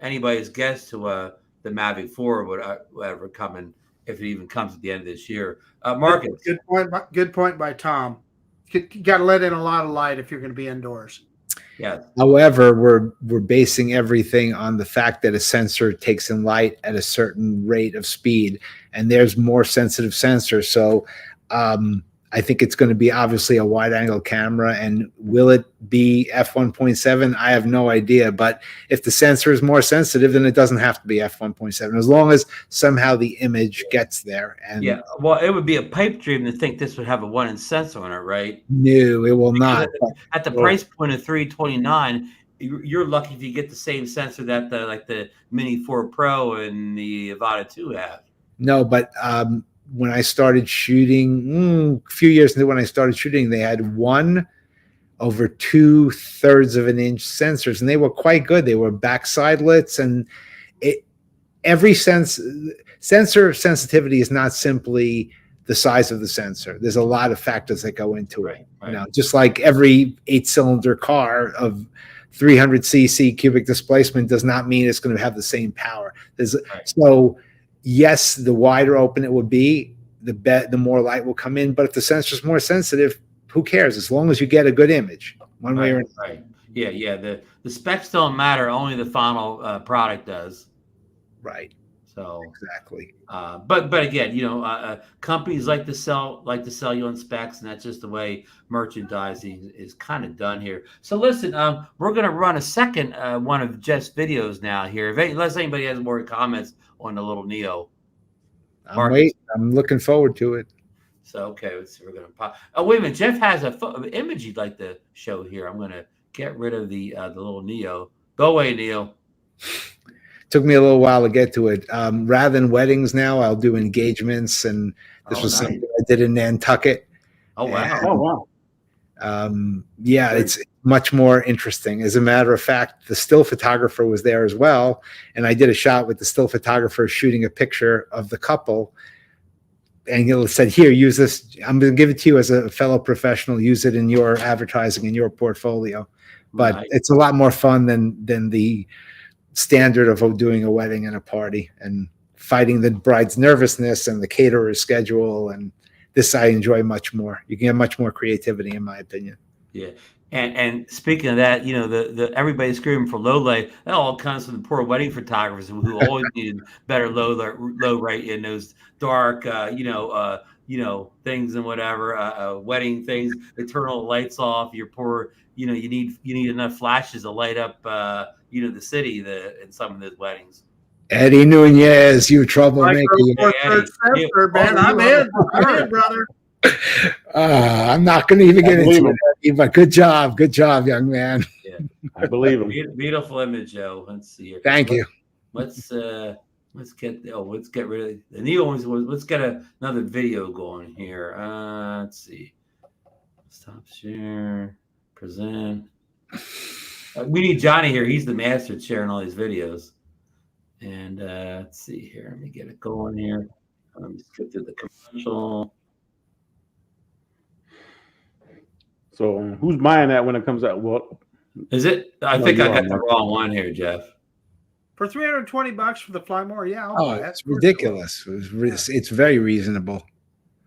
anybody's guess to the Mavic 4 would whatever coming, if it even comes at the end of this year. Marcus. Good point by Tom. You got to let in a lot of light if you're going to be indoors. Yeah. However, we're basing everything on the fact that a sensor takes in light at a certain rate of speed, and there's more sensitive sensors. So I think it's going to be obviously a wide angle camera. And will it be f1.7? I have no idea. But if the sensor is more sensitive, then it doesn't have to be f1.7, as long as somehow the image gets there. And yeah, well, it would be a pipe dream to think this would have a 1-inch sensor on it, right? no, it will not. At the price point of $329, you're lucky if you get the same sensor that the Mini 4 Pro and the Avata 2 have. No, but when I started shooting, a few years ago when I started shooting, they had 1 over 2/3 of an inch sensors, and they were quite good. They were backsidelets, and every sensor sensitivity is not simply the size of the sensor. There's a lot of factors that go into it. Right. You know, just like every 8-cylinder car of 300 cc cubic displacement does not mean it's going to have the same power. So yes, the wider open it will be, the more light will come in. But if the sensor is more sensitive, who cares? As long as you get a good image, one way or another. Right. Yeah. The specs don't matter. Only the final product does. Right. So exactly. But again, companies like to sell you on specs, and that's just the way merchandising is kind of done here. So listen, we're going to run a second one of Jeff's videos now here. Unless anybody has more comments on the little Neo. I'm looking forward to it. So okay, let's see. We're going to pop. Oh wait a minute, Jeff has an image he'd like to show here. I'm going to get rid of the little Neo. Go away, Neo. Took me a little while to get to it. Rather than weddings now, I'll do engagements, and this was something I did in Nantucket. Oh wow! And, yeah, it's much more interesting. As a matter of fact, the still photographer was there as well, and I did a shot with the still photographer shooting a picture of the couple. And he said, "Here, use this. I'm going to give it to you as a fellow professional. Use it in your advertising, in your portfolio." But it's a lot more fun than the standard of doing a wedding and a party and fighting the bride's nervousness and the caterer's schedule. And this I enjoy much more. You can have much more creativity, in my opinion. Yeah. And speaking of that, the everybody's screaming for low light. That all comes from the poor wedding photographers who always needed better low light in those dark, things and whatever, wedding things. They turn all the lights off. You're poor. You need enough flashes to light up, the city in some of those weddings. Eddie Nunez, you troublemaker. I'm in, brother. I'm not going to even get into it, but good job, young man. Yeah, I believe him. Beautiful image, Joe. Let's see here. Thank you. Let's get rid of the Neo ones. Let's get another video going here. Let's see. Stop share. Present. We need Johnny here. He's the master at sharing all these videos. And let's see here. Let me get it going here. Let me skip through the commercial. So who's buying that when it comes out? Well, is it? I think I got the wrong one here, Jeff. For $320 for the Fly More, yeah. It's ridiculous. It's very reasonable.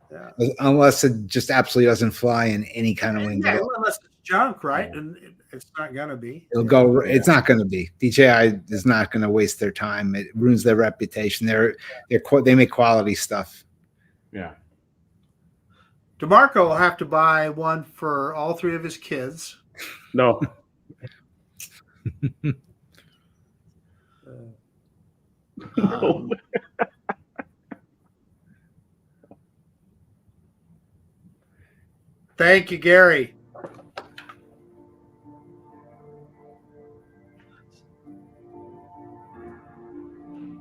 Yeah. Unless it just absolutely doesn't fly in any kind of window. Yeah, unless it's junk, right? And it's not going to be. It'll go. Yeah. It's not going to be. DJI is not going to waste their time. It ruins their reputation. They make quality stuff. Yeah. DeMarco will have to buy one for all 3 of his kids. No. No. Thank you, Gary.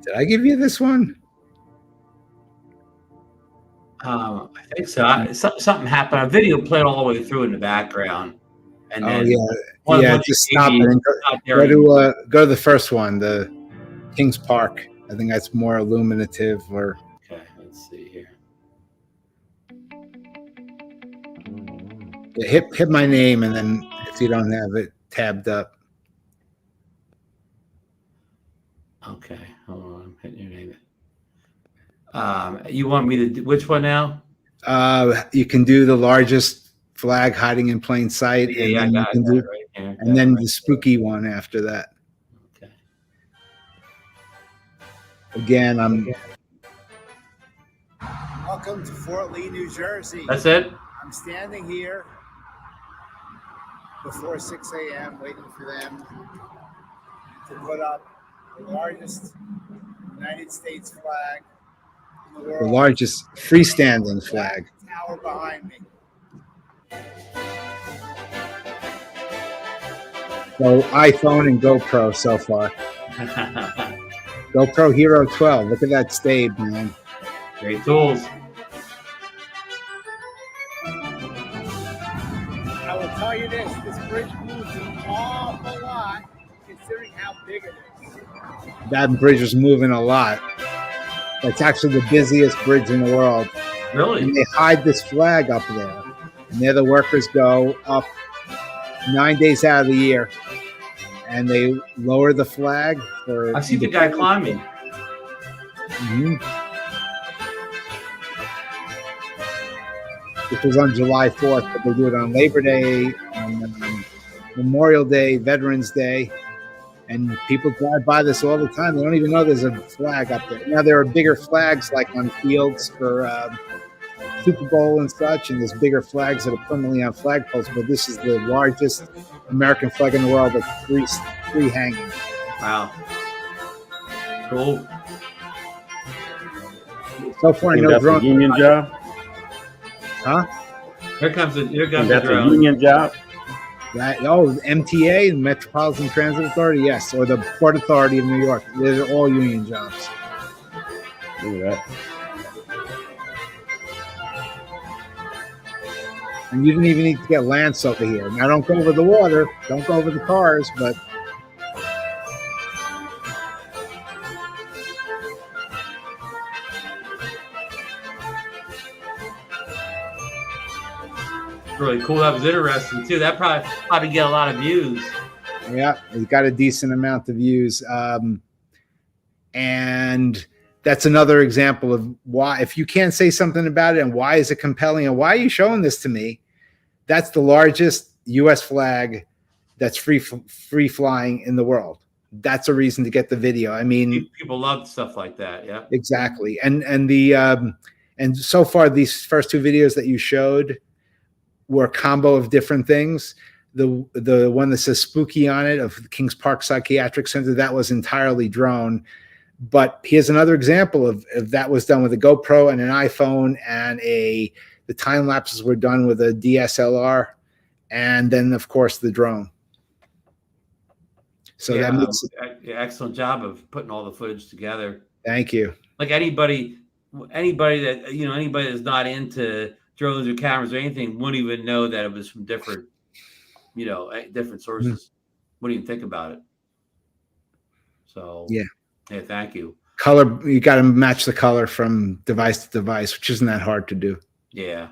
Did I give you this one? I think so. Something happened. A video played all the way through in the background. And then just stop it and go to the first one, the Kings Park. I think that's more illuminative. Or okay, let's see here. Hit my name, and then if you don't have it tabbed up. Okay, hold on. I'm hitting your name. You want me to do which one now? You can do the largest flag hiding in plain sight, Yeah, and yeah, I then you got can that do, right here. and then the spooky one after that. Okay. Again, I'm. Welcome to Fort Lee, New Jersey. That's it. I'm standing here before 6 a.m. waiting for them to put up the largest United States flag in the world. The largest freestanding flag. That tower behind me. So iPhone and GoPro so far. GoPro Hero 12. Look at that stave, man. Great tools. I will tell you this bridge moves an awful lot considering how big it is. That bridge is moving a lot. That's actually the busiest bridge in the world. Really? And they hide this flag up there. And there the workers go up 9 days out of the year. And they lower the flag. I see the guy climbing. Mm-hmm. This was on July 4th, but they do it on Labor Day, on Memorial Day, Veterans Day. And people drive by this all the time. They don't even know there's a flag up there. Now, there are bigger flags like on fields for Super Bowl and such, and there's bigger flags that are permanently on flagpoles, but this is the largest American flag in the world that's free hanging. Wow. Cool. So far, I know that's a drone. union job. Huh? Here comes the That's a drone. union job. MTA, Metropolitan Transit Authority, yes, or the Port Authority of New York. They're all union jobs. Look at that. And you didn't even need to get Lance over here. Now, don't go over the water. Don't go over the cars, but Really cool. That was interesting too. That probably get a lot of views. yeah, we got a decent amount of views. And that's another example of why, if you can't say something about it and why is it compelling and why are you showing this to me, that's the largest U.S. flag that's free flying in the world. That's a reason to get the video. I mean, People love stuff like that. Yeah. exactly. And so far, these first two videos that you showed were a combo of different things. The one that says spooky on it of the Kings Park Psychiatric Center, that was entirely drone. But here's another example of that was done with a GoPro and an iPhone, and the time lapses were done with a DSLR, and then of course the drone. So yeah, that makes excellent job of putting all the footage together. Thank you. Like anybody that's not into drones or cameras or anything wouldn't even know that it was from different sources. Mm-hmm. Wouldn't even think about it. So yeah, thank you. Color, you got to match the color from device to device, which isn't that hard to do. Yeah.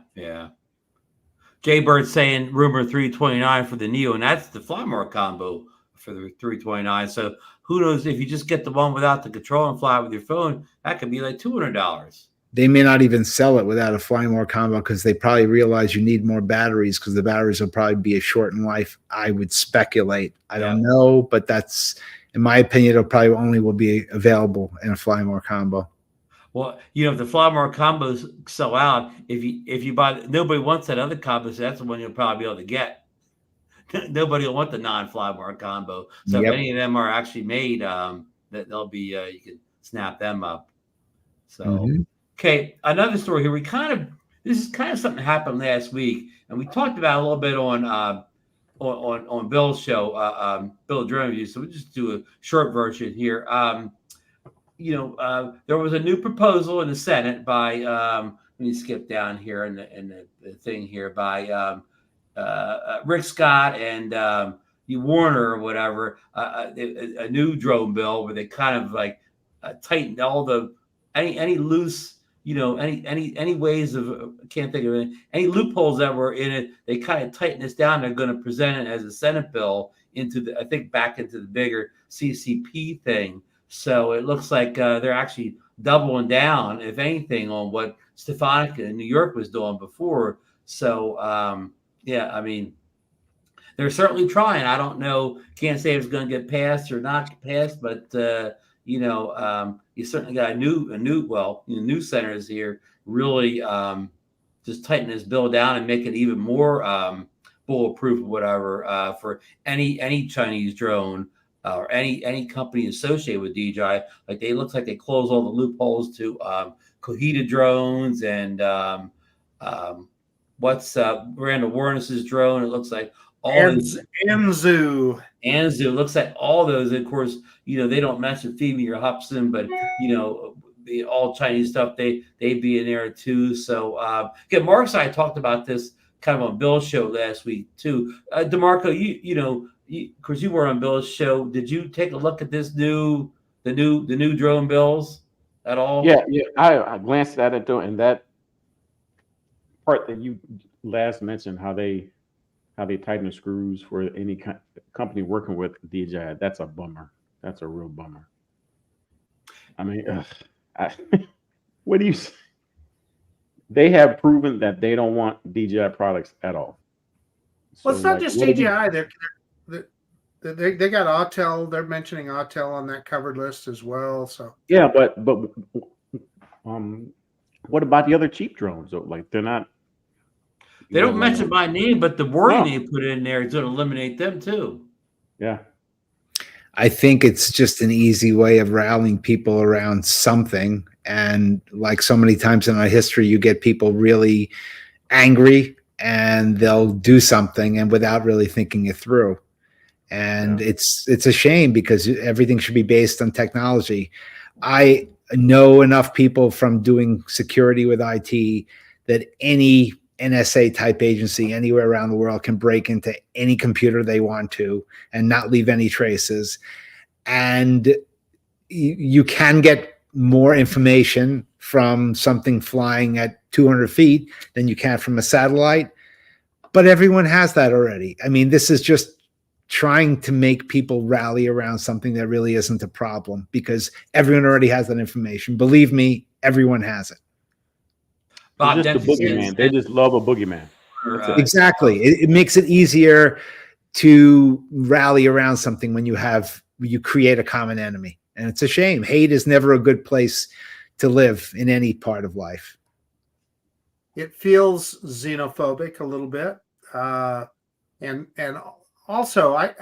Jay Bird saying rumor 329 for the Neo, and that's the Firmware combo for the 329. So who knows, if you just get the one without the control and fly with your phone, that could be like $200. They may not even sell it without a Firmware combo because they probably realize you need more batteries because the batteries will probably be a short in life. I would speculate. I don't know, but that's, in my opinion, it probably only will be available in a Firmware combo. Well, if the Firmware combos sell out, if you buy, nobody wants that other combo, so that's the one you'll probably be able to get. Nobody will want the non-Firmware combo. So if any of them are actually made, that they'll be you can snap them up. So okay, another story here. This is kind of something that happened last week, and we talked about it a little bit on Bill's show, Bill Drone Review. So we'll just do a short version here. There was a new proposal in the Senate by let me skip down here in the thing here by Rick Scott and Warner or whatever, a new drone bill where they kind of like tightened all the any loose, any ways of, can't think of any loopholes that were in it. They kind of tightened this down. They're going to present it as a Senate bill back into the bigger CCP thing. So it looks like they're actually doubling down, if anything, on what Stefanik in New York was doing before. So Yeah, I mean, they're certainly trying. I don't know, can't say if it's going to get passed or not passed, but you certainly got a new senators here really just tighten this bill down and make it even more bulletproof or whatever for any Chinese drone or any company associated with DJI. Like looks like they close all the loopholes to Coheta drones and what's Randall Warness's drone. It looks like Anzu. It looks like all those. Of course, they don't mention Phoebe or Hubson, but the all Chinese stuff they be in there too. So again, Mark and I talked about this kind of on Bill's show last week too. DeMarco, of course you were on Bill's show. Did you take a look at the new drone bills at all? Yeah. I glanced at it, and that part that you last mentioned, how they tighten the screws for any company working with DJI. That's a bummer. That's a real bummer. I mean, what do you say? They have proven that they don't want DJI products at all. Well, it's not just DJI. They got Autel. They're mentioning Autel on that covered list as well. So yeah, but what about the other cheap drones? Like they're not. They don't mention my name, but the wording they put in there is going to eliminate them too. Yeah. I think it's just an easy way of rallying people around something. And like so many times in our history, you get people really angry and they'll do something and without really thinking it through. And it's a shame because everything should be based on technology. I know enough people from doing security with IT that any NSA type agency anywhere around the world can break into any computer they want to and not leave any traces. And you can get more information from something flying at 200 feet than you can from a satellite. But everyone has that already. I mean, this is just trying to make people rally around something that really isn't a problem because everyone already has that information. Believe me, everyone has it. Bob, just a boogeyman. They just love a boogeyman. Exactly. It makes it easier to rally around something when you create a common enemy. And it's a shame. Hate is never a good place to live in any part of life. It feels xenophobic a little bit. And also I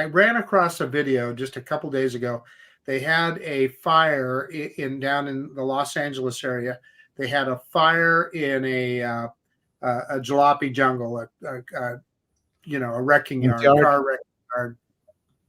ran across a video just a couple days ago. They had a fire down in the Los Angeles area. They had a fire in a jalopy jungle, a wrecking yard, car wrecking yard,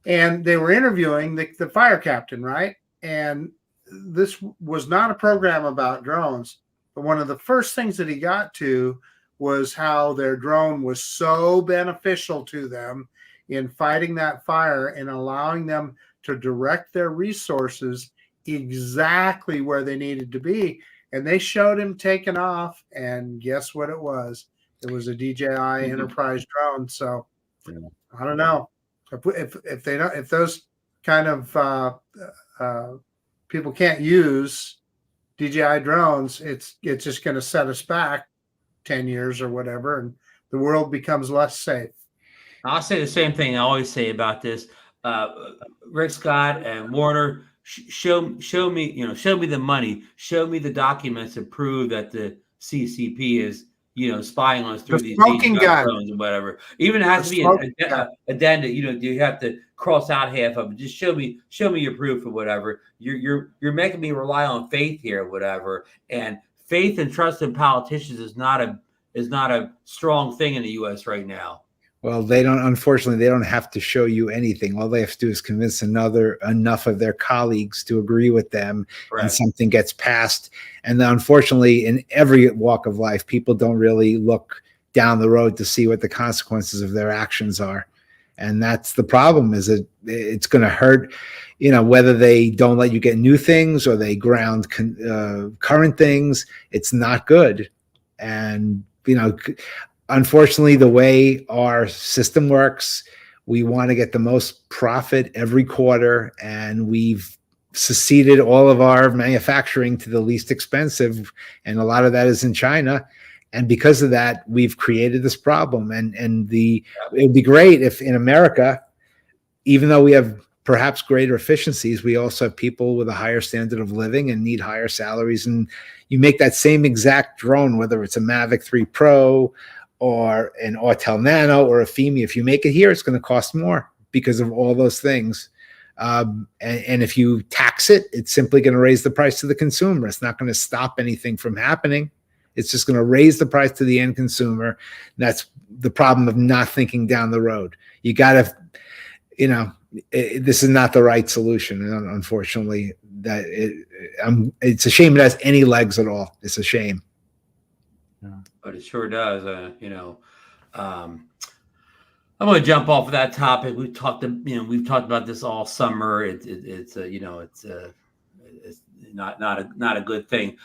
and they were interviewing the fire captain, right? And this was not a program about drones, but one of the first things that he got to was how their drone was so beneficial to them in fighting that fire and allowing them to direct their resources exactly where they needed to be. And they showed him taking off, and guess what it was? It was a DJI Enterprise drone. So I don't know if those kind of people can't use DJI drones. It's just going to set us back 10 years or whatever, and the world becomes less safe. I'll say the same thing I always say about this. Rick Scott and Warner. Show me the money. Show me the documents that prove that the CCP is, spying on us through these drones and whatever. Even it has to be an addenda. You have to cross out half of it. Just show me your proof or whatever. You're making me rely on faith here, or whatever. And faith and trust in politicians is not a strong thing in the U.S. right now. Well, unfortunately, they don't have to show you anything. All they have to do is convince enough of their colleagues to agree with them, and something gets passed. And then, unfortunately, in every walk of life, people don't really look down the road to see what the consequences of their actions are. And that's the problem, is that it's going to hurt, whether they don't let you get new things or they ground current things. It's not good. And, unfortunately, the way our system works, we want to get the most profit every quarter, and we've seceded all of our manufacturing to the least expensive, and a lot of that is in China. And because of that, we've created this problem. And it would be great if in America, even though we have perhaps greater efficiencies, we also have people with a higher standard of living and need higher salaries. And you make that same exact drone, whether it's a Mavic 3 Pro or an Autel Nano or a FEMI, if you make it here, it's going to cost more because of all those things. And if you tax it, it's simply going to raise the price to the consumer. It's not going to stop anything from happening. It's just going to raise the price to the end consumer. And that's the problem of not thinking down the road. You got to, this is not the right solution. And unfortunately, it's a shame it has any legs at all. It's a shame. But it sure does. I'm going to jump off of that topic. We've talked about this all summer. It's not a good thing.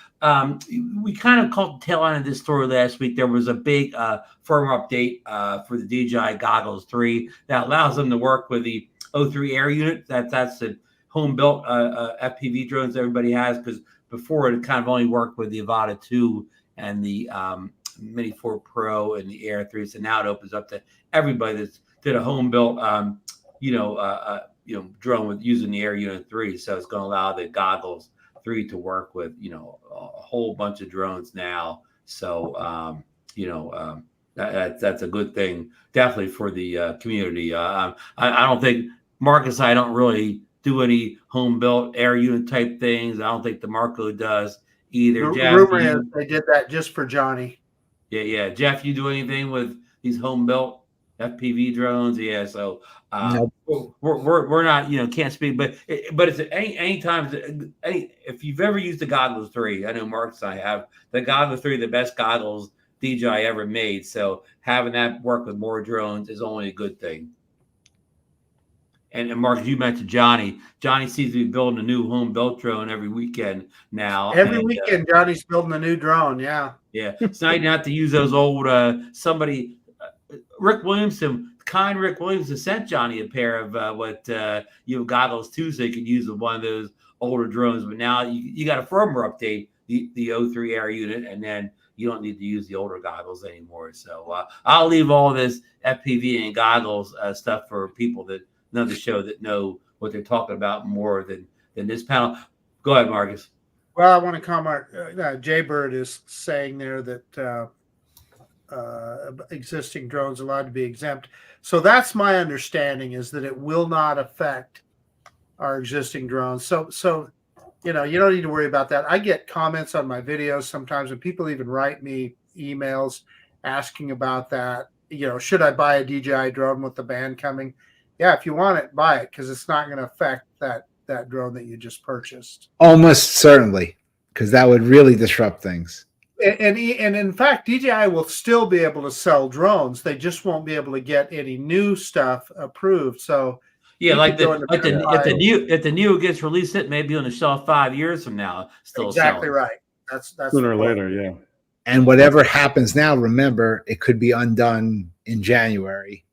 We kind of caught the tail end of this story last week. There was a big firmware update for the DJI Goggles 3 that allows them to work with the O3 Air unit. That's the home-built FPV drones everybody has, because before it kind of only worked with the Avata 2 and the Mini 4 Pro and the Air 3. So now it opens up to everybody that's did a home-built drone with using the Air Unit 3. So it's going to allow the Goggles 3 to work with a whole bunch of drones now. So that's a good thing, definitely for the community. I don't think Marcus. I don't really do any home built Air Unit type things. I don't think DeMarco does either. The Jeff, rumor is they did that just for Johnny. Yeah. Jeff, you do anything with these home built FPV drones? Yeah. So Nope. we're not, can't speak, but it's anytime, if you've ever used the Goggles 3, I know Marcus and I have, the Goggles 3, the best goggles DJI ever made. So having that work with more drones is only a good thing. And Marcus, you mentioned Johnny. Johnny seems to be building a new home built drone every weekend now. Every weekend, Johnny's building a new drone. Yeah. Yeah. It's not even have to use those old Rick Williamson sent Johnny a pair of goggles too, so you could use one of those older drones. But now you got a firmware update, the O3 Air unit, and then you don't need to use the older goggles anymore. So I'll leave all this FPV and goggles stuff for people that know the show, that know what they're talking about more than this panel. Go ahead, Marcus. Well, I want to comment. Jaybird is saying there that existing drones allowed to be exempt. So that's my understanding, is that it will not affect our existing drones. So you don't need to worry about that. I get comments on my videos sometimes, and people even write me emails asking about that. Should I buy a DJI drone with the ban coming? Yeah, if you want it, buy it, because it's not going to affect that drone that you just purchased. Almost certainly, because that would really disrupt things. And in fact, DJI will still be able to sell drones. They just won't be able to get any new stuff approved. So yeah, if the Neo gets released, it may be on the shelf 5 years from now. Still exactly selling. Right. That's sooner or later, yeah. And whatever happens now, remember, it could be undone in January,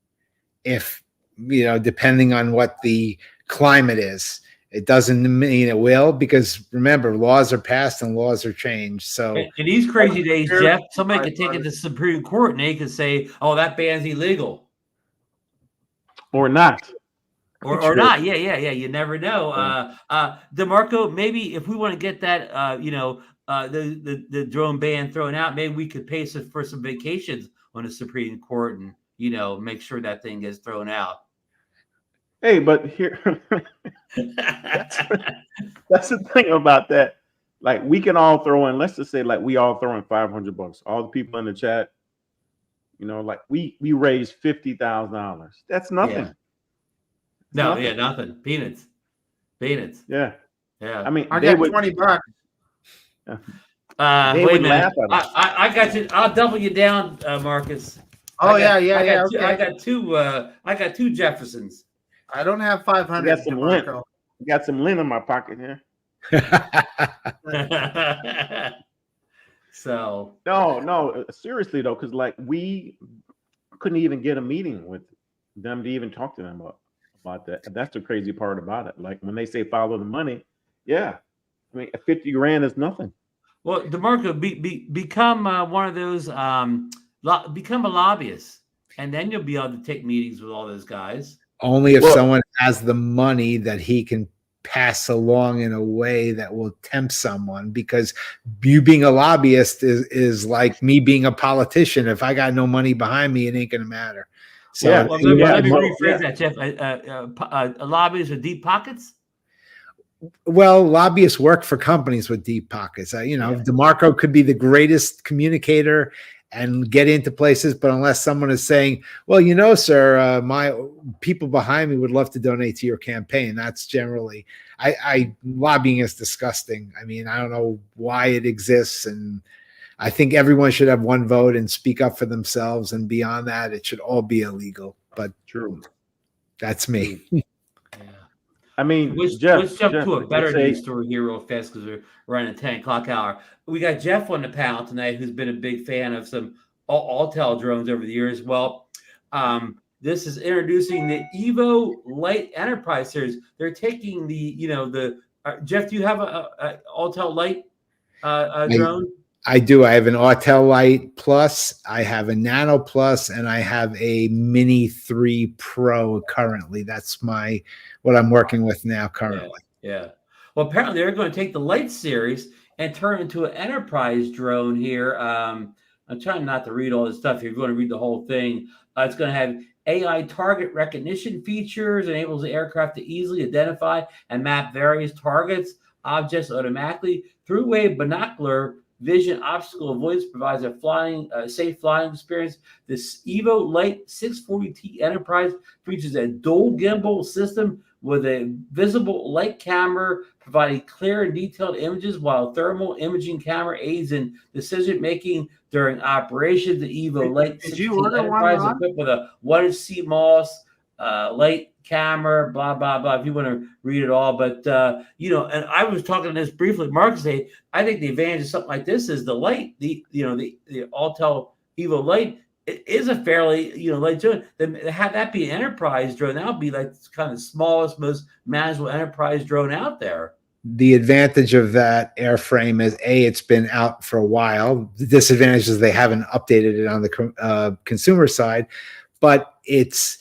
if depending on what the climate is. It doesn't mean it will, because remember, laws are passed and laws are changed. So in these crazy days, Jeff, somebody could take it to the Supreme Court and they could say, "Oh, that ban's illegal," or not, or not. Yeah. You never know. DeMarco, maybe if we want to get that, the drone ban thrown out, maybe we could pay for some vacations on the Supreme Court and make sure that thing gets thrown out. Hey, but here, that's the thing about that. Like, we can all throw in, let's just say, like, we all throw in $500. All the people in the chat, like we raised $50,000. That's nothing. Yeah. Nothing. Peanuts. Yeah. I mean, I got $20. Wait a minute. I got you. I'll double you down, Marcus. Oh, yeah. Okay. I got two Jeffersons. I don't have 500. I got some lint. I got some lint in my pocket here. So no, seriously though, because like we couldn't even get a meeting with them to even talk to them about that. That's the crazy part about it. Like when they say follow the money, yeah, I mean $50,000 is nothing. Well, DeMarco, become one of those, become a lobbyist, and then you'll be able to take meetings with all those guys. Only if Well- someone has the money that he can pass along in a way that will tempt someone, because you being a lobbyist is like me being a politician. If I got no money behind me, it ain't gonna matter. So Yeah. Well, Yeah, let me well, rephrase yeah. that, Jeff. Lobbyists with deep pockets. well, lobbyists work for companies with deep pockets. You know, Yeah. DeMarco could be the greatest communicator and get into places, but unless someone is saying, well, you know, sir, my people behind me would love to donate to your campaign, that's generally, lobbying is disgusting. I mean, I don't know why it exists, and I think everyone should have one vote and speak up for themselves, and beyond that, it should all be illegal. But True. that's me. I mean, Let's Jeff, jump to a let's better say- news story here real fast because we're running a 10 o'clock hour. We got Jeff on the panel tonight, who's been a big fan of some Autel drones over the years. Well, this is introducing the Evo Light Enterprise series. They're taking Jeff, do you have a Autel Light drone? I do. I have an Autel Light Plus, I have a Nano Plus, and I have a Mini 3 Pro currently. That's what I'm working with now currently. Yeah. Well, apparently they're going to take the Light series and turn it into an enterprise drone here. I'm trying not to read all this stuff. You're going to read the whole thing. It's going to have AI target recognition features, enables the aircraft to easily identify and map various targets, objects automatically. Through-wave binocular vision obstacle avoidance provides a safe flying experience. This Evo Light 640T Enterprise features a dual gimbal system with a visible light camera providing clear and detailed images, while thermal imaging camera aids in decision making during operation. The Evo Light Did you 640T order one, Enterprise Ron? equipped with a 1-inch CMOS light camera, blah blah blah. If you want to read it all, but and I was talking to this briefly. Mark said, I think the advantage of something like this is the light, the Autel Evo Light. It is a fairly light drone. Then have that be an enterprise drone, that would be like kind of smallest, most manageable enterprise drone out there. The advantage of that airframe is it's been out for a while. The disadvantage is they haven't updated it on the consumer side, but it's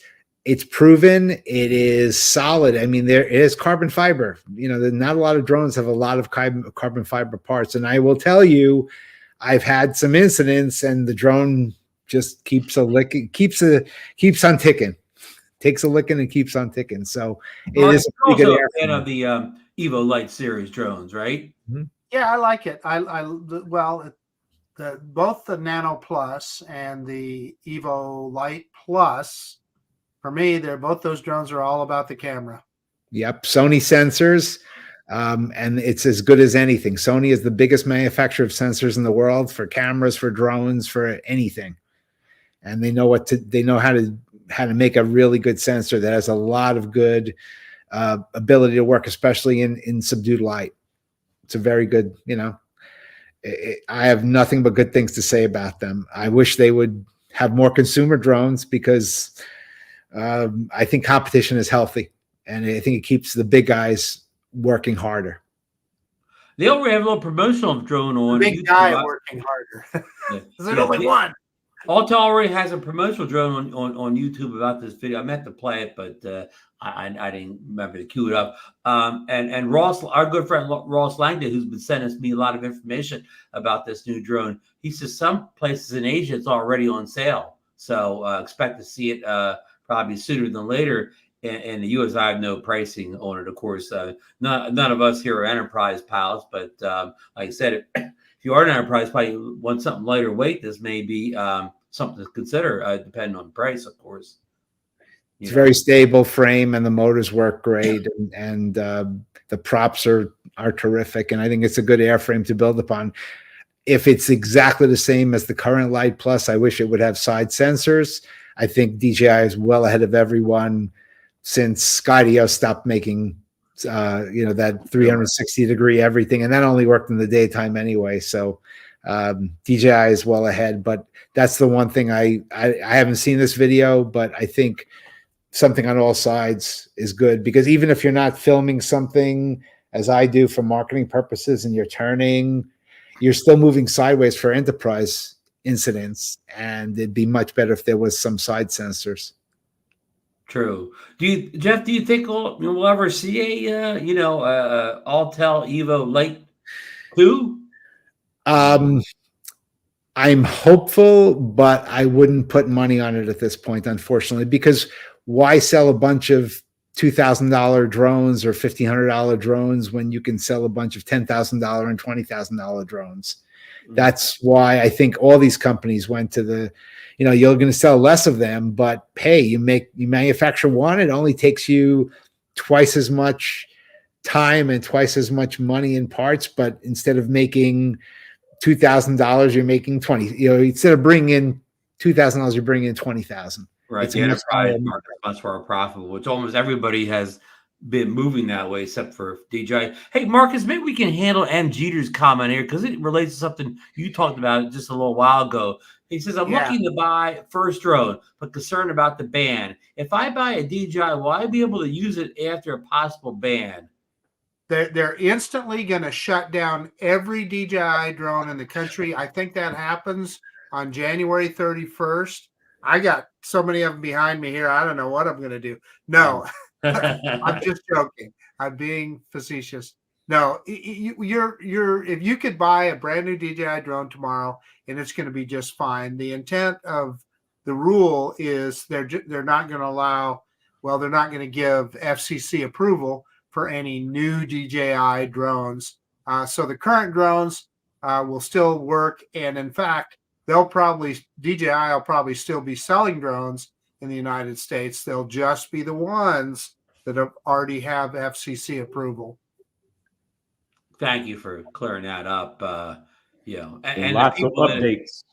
proven. It is solid. I mean, it is carbon fiber. Not a lot of drones have a lot of carbon fiber parts. And I will tell you, I've had some incidents, and the drone just keeps on ticking. Takes a licking and keeps on ticking. So it is a pretty good fan of the Evo Light series drones, right? Yeah, I like it. Both the Nano Plus and the Evo Light Plus, for me, both those drones are all about the camera. Yep, Sony sensors, and it's as good as anything. Sony is the biggest manufacturer of sensors in the world for cameras, for drones, for anything, and they know how to make a really good sensor that has a lot of good ability to work, especially in subdued light. It's a very good, I have nothing but good things to say about them. I wish they would have more consumer drones, because I think competition is healthy, and I think it keeps the big guys working harder. They already have a little promotional drone on. The big guy working harder. There's only one. Autel already has a promotional drone on YouTube about this video. I meant to play it, but I didn't remember to cue it up. And Ross, our good friend Ross Langdon, who's been sending me a lot of information about this new drone, he says some places in Asia it's already on sale. So expect to see it probably sooner than later. In the U.S., I have no pricing on it, of course. None of us here are enterprise pals, but like I said, if you are an enterprise pal, you want something lighter weight, this may be something to consider, depending on price, of course. It's a very stable frame, and the motors work great, and the props are terrific, and I think it's a good airframe to build upon. If it's exactly the same as the current Light Plus, I wish it would have side sensors. I think DJI is well ahead of everyone since Skydio stopped making that 360-degree everything, and that only worked in the daytime anyway. So DJI is well ahead, but that's the one thing I haven't seen this video, but I think something on all sides is good, because even if you're not filming something as I do for marketing purposes and you're turning, you're still moving sideways for enterprise incidents, and it'd be much better if there was some side sensors. True. Jeff? Do you think we'll ever see a Autel Evo Lite 2? I'm hopeful, but I wouldn't put money on it at this point, unfortunately, because why sell a bunch of $2,000 drones or $1,500 drones when you can sell a bunch of $10,000 and $20,000 drones? That's why I think all these companies went to the, you're going to sell less of them, but hey, you manufacture one, it only takes you twice as much time and twice as much money in parts, but instead of making $2,000, you're making 20. Instead of bringing in $2,000, you're bringing in 20,000. Right. The enterprise market is much more profitable, which almost everybody has been moving that way, except for DJI. Hey, Marcus, maybe we can handle M. Jeter's comment here because it relates to something you talked about just a little while ago. He says, I'm looking to buy first drone, but concerned about the ban. If I buy a DJI, will I be able to use it after a possible ban? They're instantly going to shut down every DJI drone in the country. I think that happens on January 31st. I got so many of them behind me here. I don't know what I'm going to do. No, I'm just joking. I'm being facetious. No, you're if you could buy a brand new DJI drone tomorrow and it's going to be just fine. The intent of the rule is they're not going to allow. Well, they're not going to give FCC approval for any new DJI drones. So the current drones will still work. And in fact, DJI will probably still be selling drones in the United States. They'll just be the ones that already have FCC approval. Thank you for clearing that up. And lots of updates.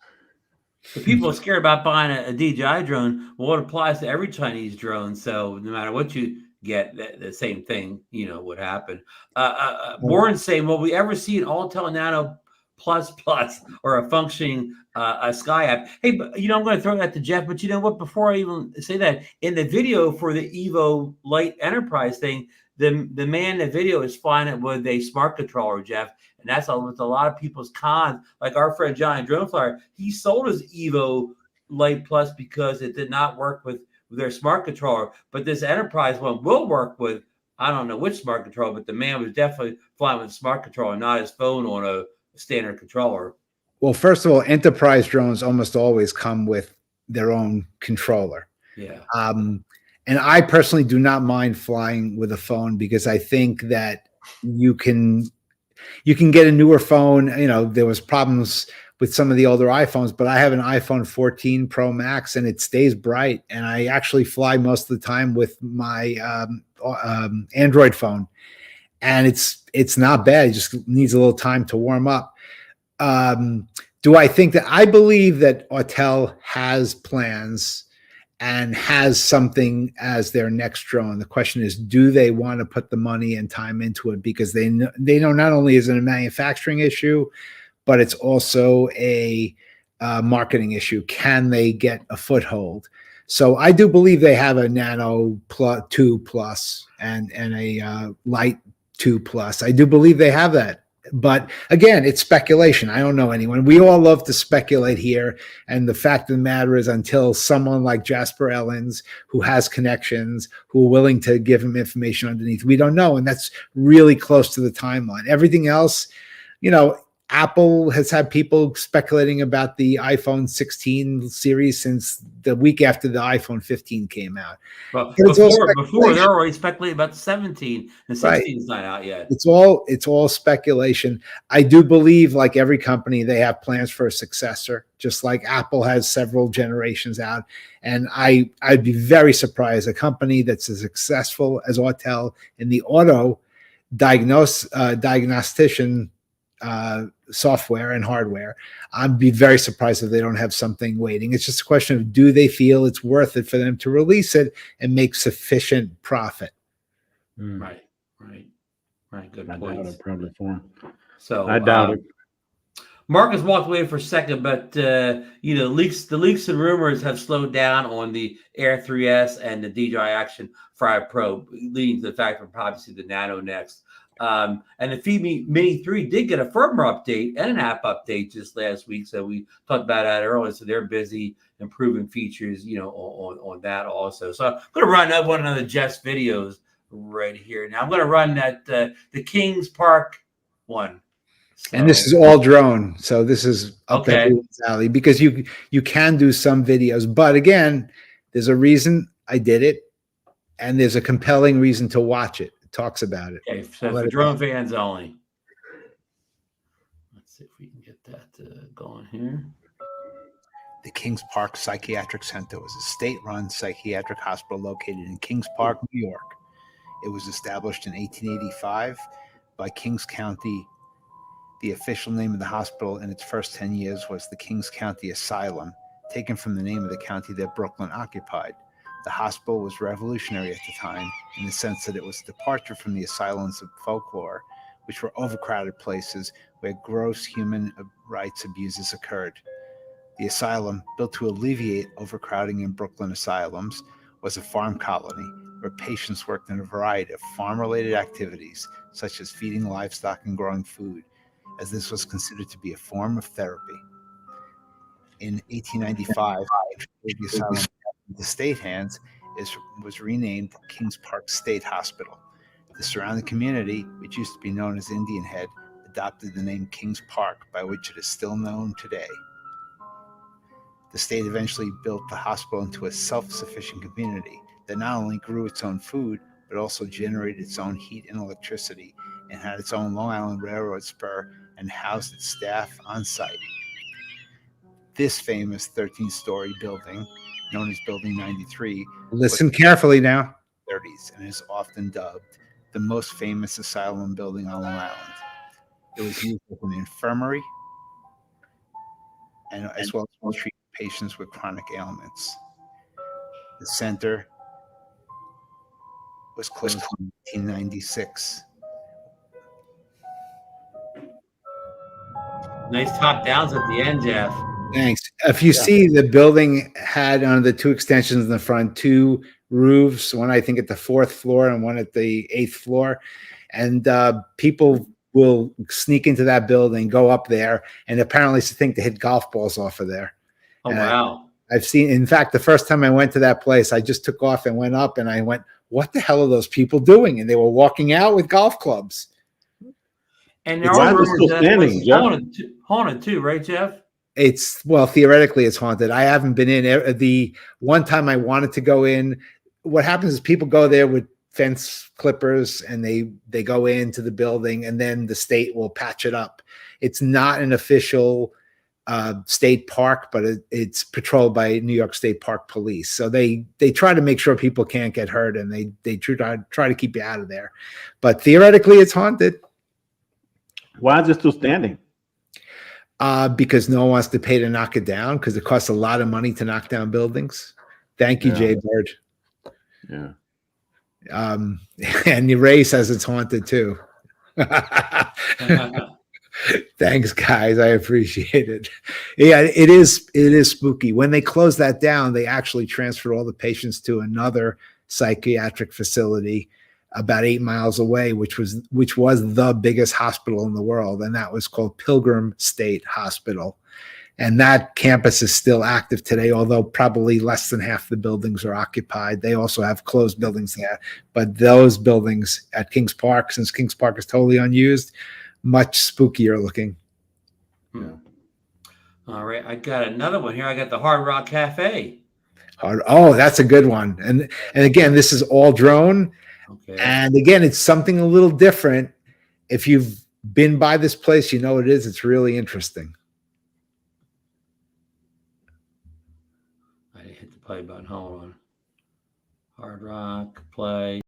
The people are scared about buying a DJI drone. Well, it applies to every Chinese drone. So no matter what you get, the same thing, would happen. Warren's saying, will we ever see an Autel Nano Plus or a functioning Sky app? Hey, but, I'm going to throw that to Jeff, but you know what? Before I even say that, in the video for the Evo Lite Enterprise thing, the man in the video is flying it with a smart controller, Jeff. And that's with a lot of people's cons. Like our friend Johnny Drone Flyer, he sold his Evo Lite Plus because it did not work with their smart controller. But this Enterprise one will work with, I don't know which smart controller, but the man was definitely flying with a smart controller, not his phone on a standard controller. Well, first of all, enterprise drones almost always come with their own controller. Yeah. And I personally do not mind flying with a phone because I think that you can get a newer phone. There was problems with some of the older iPhones, but I have an iPhone 14 Pro Max and it stays bright. And I actually fly most of the time with my Android phone. And it's not bad. It just needs a little time to warm up. Do I think that I believe that Autel has plans and has something as their next drone? The question is, do they want to put the money and time into it? Because they know not only is it a manufacturing issue, but it's also a marketing issue. Can they get a foothold? So I do believe they have a Nano 2 Plus and a Lite 2 Plus. I do believe they have that. But again, it's speculation. I don't know anyone. We all love to speculate here. And the fact of the matter is, until someone like Jasper Ellens, who has connections, who are willing to give him information underneath, we don't know. And that's really close to the timeline. Everything else, Apple has had people speculating about the iPhone 16 series since the week after the iPhone 15 came out. Well, before they're already speculating about the 17. The 16 is not out yet. It's all speculation. I do believe, like every company, they have plans for a successor, just like Apple has several generations out. And I'd be very surprised a company that's as successful as Autel in the auto diagnostician software and hardware. I'd be very surprised if they don't have something waiting. It's just a question of, do they feel it's worth it for them to release it and make sufficient profit? Right. Good I point. doubt it, probably for him. So I doubt it. Marcus walked away for a second, but the leaks and rumors have slowed down on the Air 3S and the DJI Action 5 Pro, leading to the fact we'll probably see the Nano next. And the Feed Me Mini 3 did get a firmware update and an app update just last week. So we talked about that earlier. So they're busy improving features, on that also. So I'm going to run one of the Jess videos right here. Now I'm going to run that the Kings Park one. So, and this is all drone, so this is up Okay. everyone's alley because you can do some videos, but again, there's a reason I did it, and there's a compelling reason to watch it. It talks about it. Okay, so for drone fans only. Let's see if we can get that going here. The Kings Park Psychiatric Center was a state-run psychiatric hospital located in Kings Park, New York. It was established in 1885 by Kings County. The official name of the hospital in its first 10 years was the Kings County Asylum, taken from the name of the county that Brooklyn occupied. The hospital was revolutionary at the time in the sense that it was a departure from the asylums of folklore, which were overcrowded places where gross human rights abuses occurred. The asylum, built to alleviate overcrowding in Brooklyn asylums, was a farm colony where patients worked in a variety of farm-related activities, such as feeding livestock and growing food, as this was considered to be a form of therapy. In 1895, the asylum into state hands was renamed Kings Park State Hospital. The surrounding community, which used to be known as Indian Head, adopted the name Kings Park, by which it is still known today. The state eventually built the hospital into a self-sufficient community that not only grew its own food, but also generated its own heat and electricity, and had its own Long Island Railroad spur and housed its staff on site. This famous 13-story building, known as Building 93, Listen carefully now. 30s and is often dubbed the most famous asylum building on Long Island. It was used as an infirmary and as well as treat patients with chronic ailments. The center was closed in 1996. Nice top downs at the end, Jeff. Thanks. If you see, the building had on the two extensions in the front, two roofs, one I think at the 4th floor and one at the 8th floor. And people will sneak into that building, go up there, and apparently think to hit golf balls off of there. Oh, And wow. I've seen, in fact, the first time I went to that place, I just took off and went up and I went, what the hell are those people doing? And they were walking out with golf clubs. And there are rumors that standing, Jeff. Haunted too, right, Jeff? Well, theoretically it's haunted. I haven't been in. The one time I wanted to go in, what happens is people go there with fence clippers and they go into the building and then the state will patch it up. It's not an official state park, but it's patrolled by New York State Park Police. So they try to make sure people can't get hurt, and they try to keep you out of there. But theoretically it's haunted. Why is it still standing? Because no one wants to pay to knock it down, because it costs a lot of money to knock down buildings. Thank you, Jay Bird. Yeah. And Ray says it's haunted too. Thanks, guys. I appreciate it. Yeah, it is spooky. When they closed that down, they actually transferred all the patients to another psychiatric facility about 8 miles away, which was the biggest hospital in the world, and that was called Pilgrim State Hospital. And that campus is still active today, although probably less than half the buildings are occupied. They also have closed buildings there, but those buildings at Kings Park, since Kings Park is totally unused, much spookier looking. Yeah. All right, I got another one here. I got the Hard Rock Cafe. Oh, that's a good one. And again, this is all drone. Okay. And again, it's something a little different. If you've been by this place, you know what it is. It's really interesting. I hit the play button. Hold on. Hard Rock, play.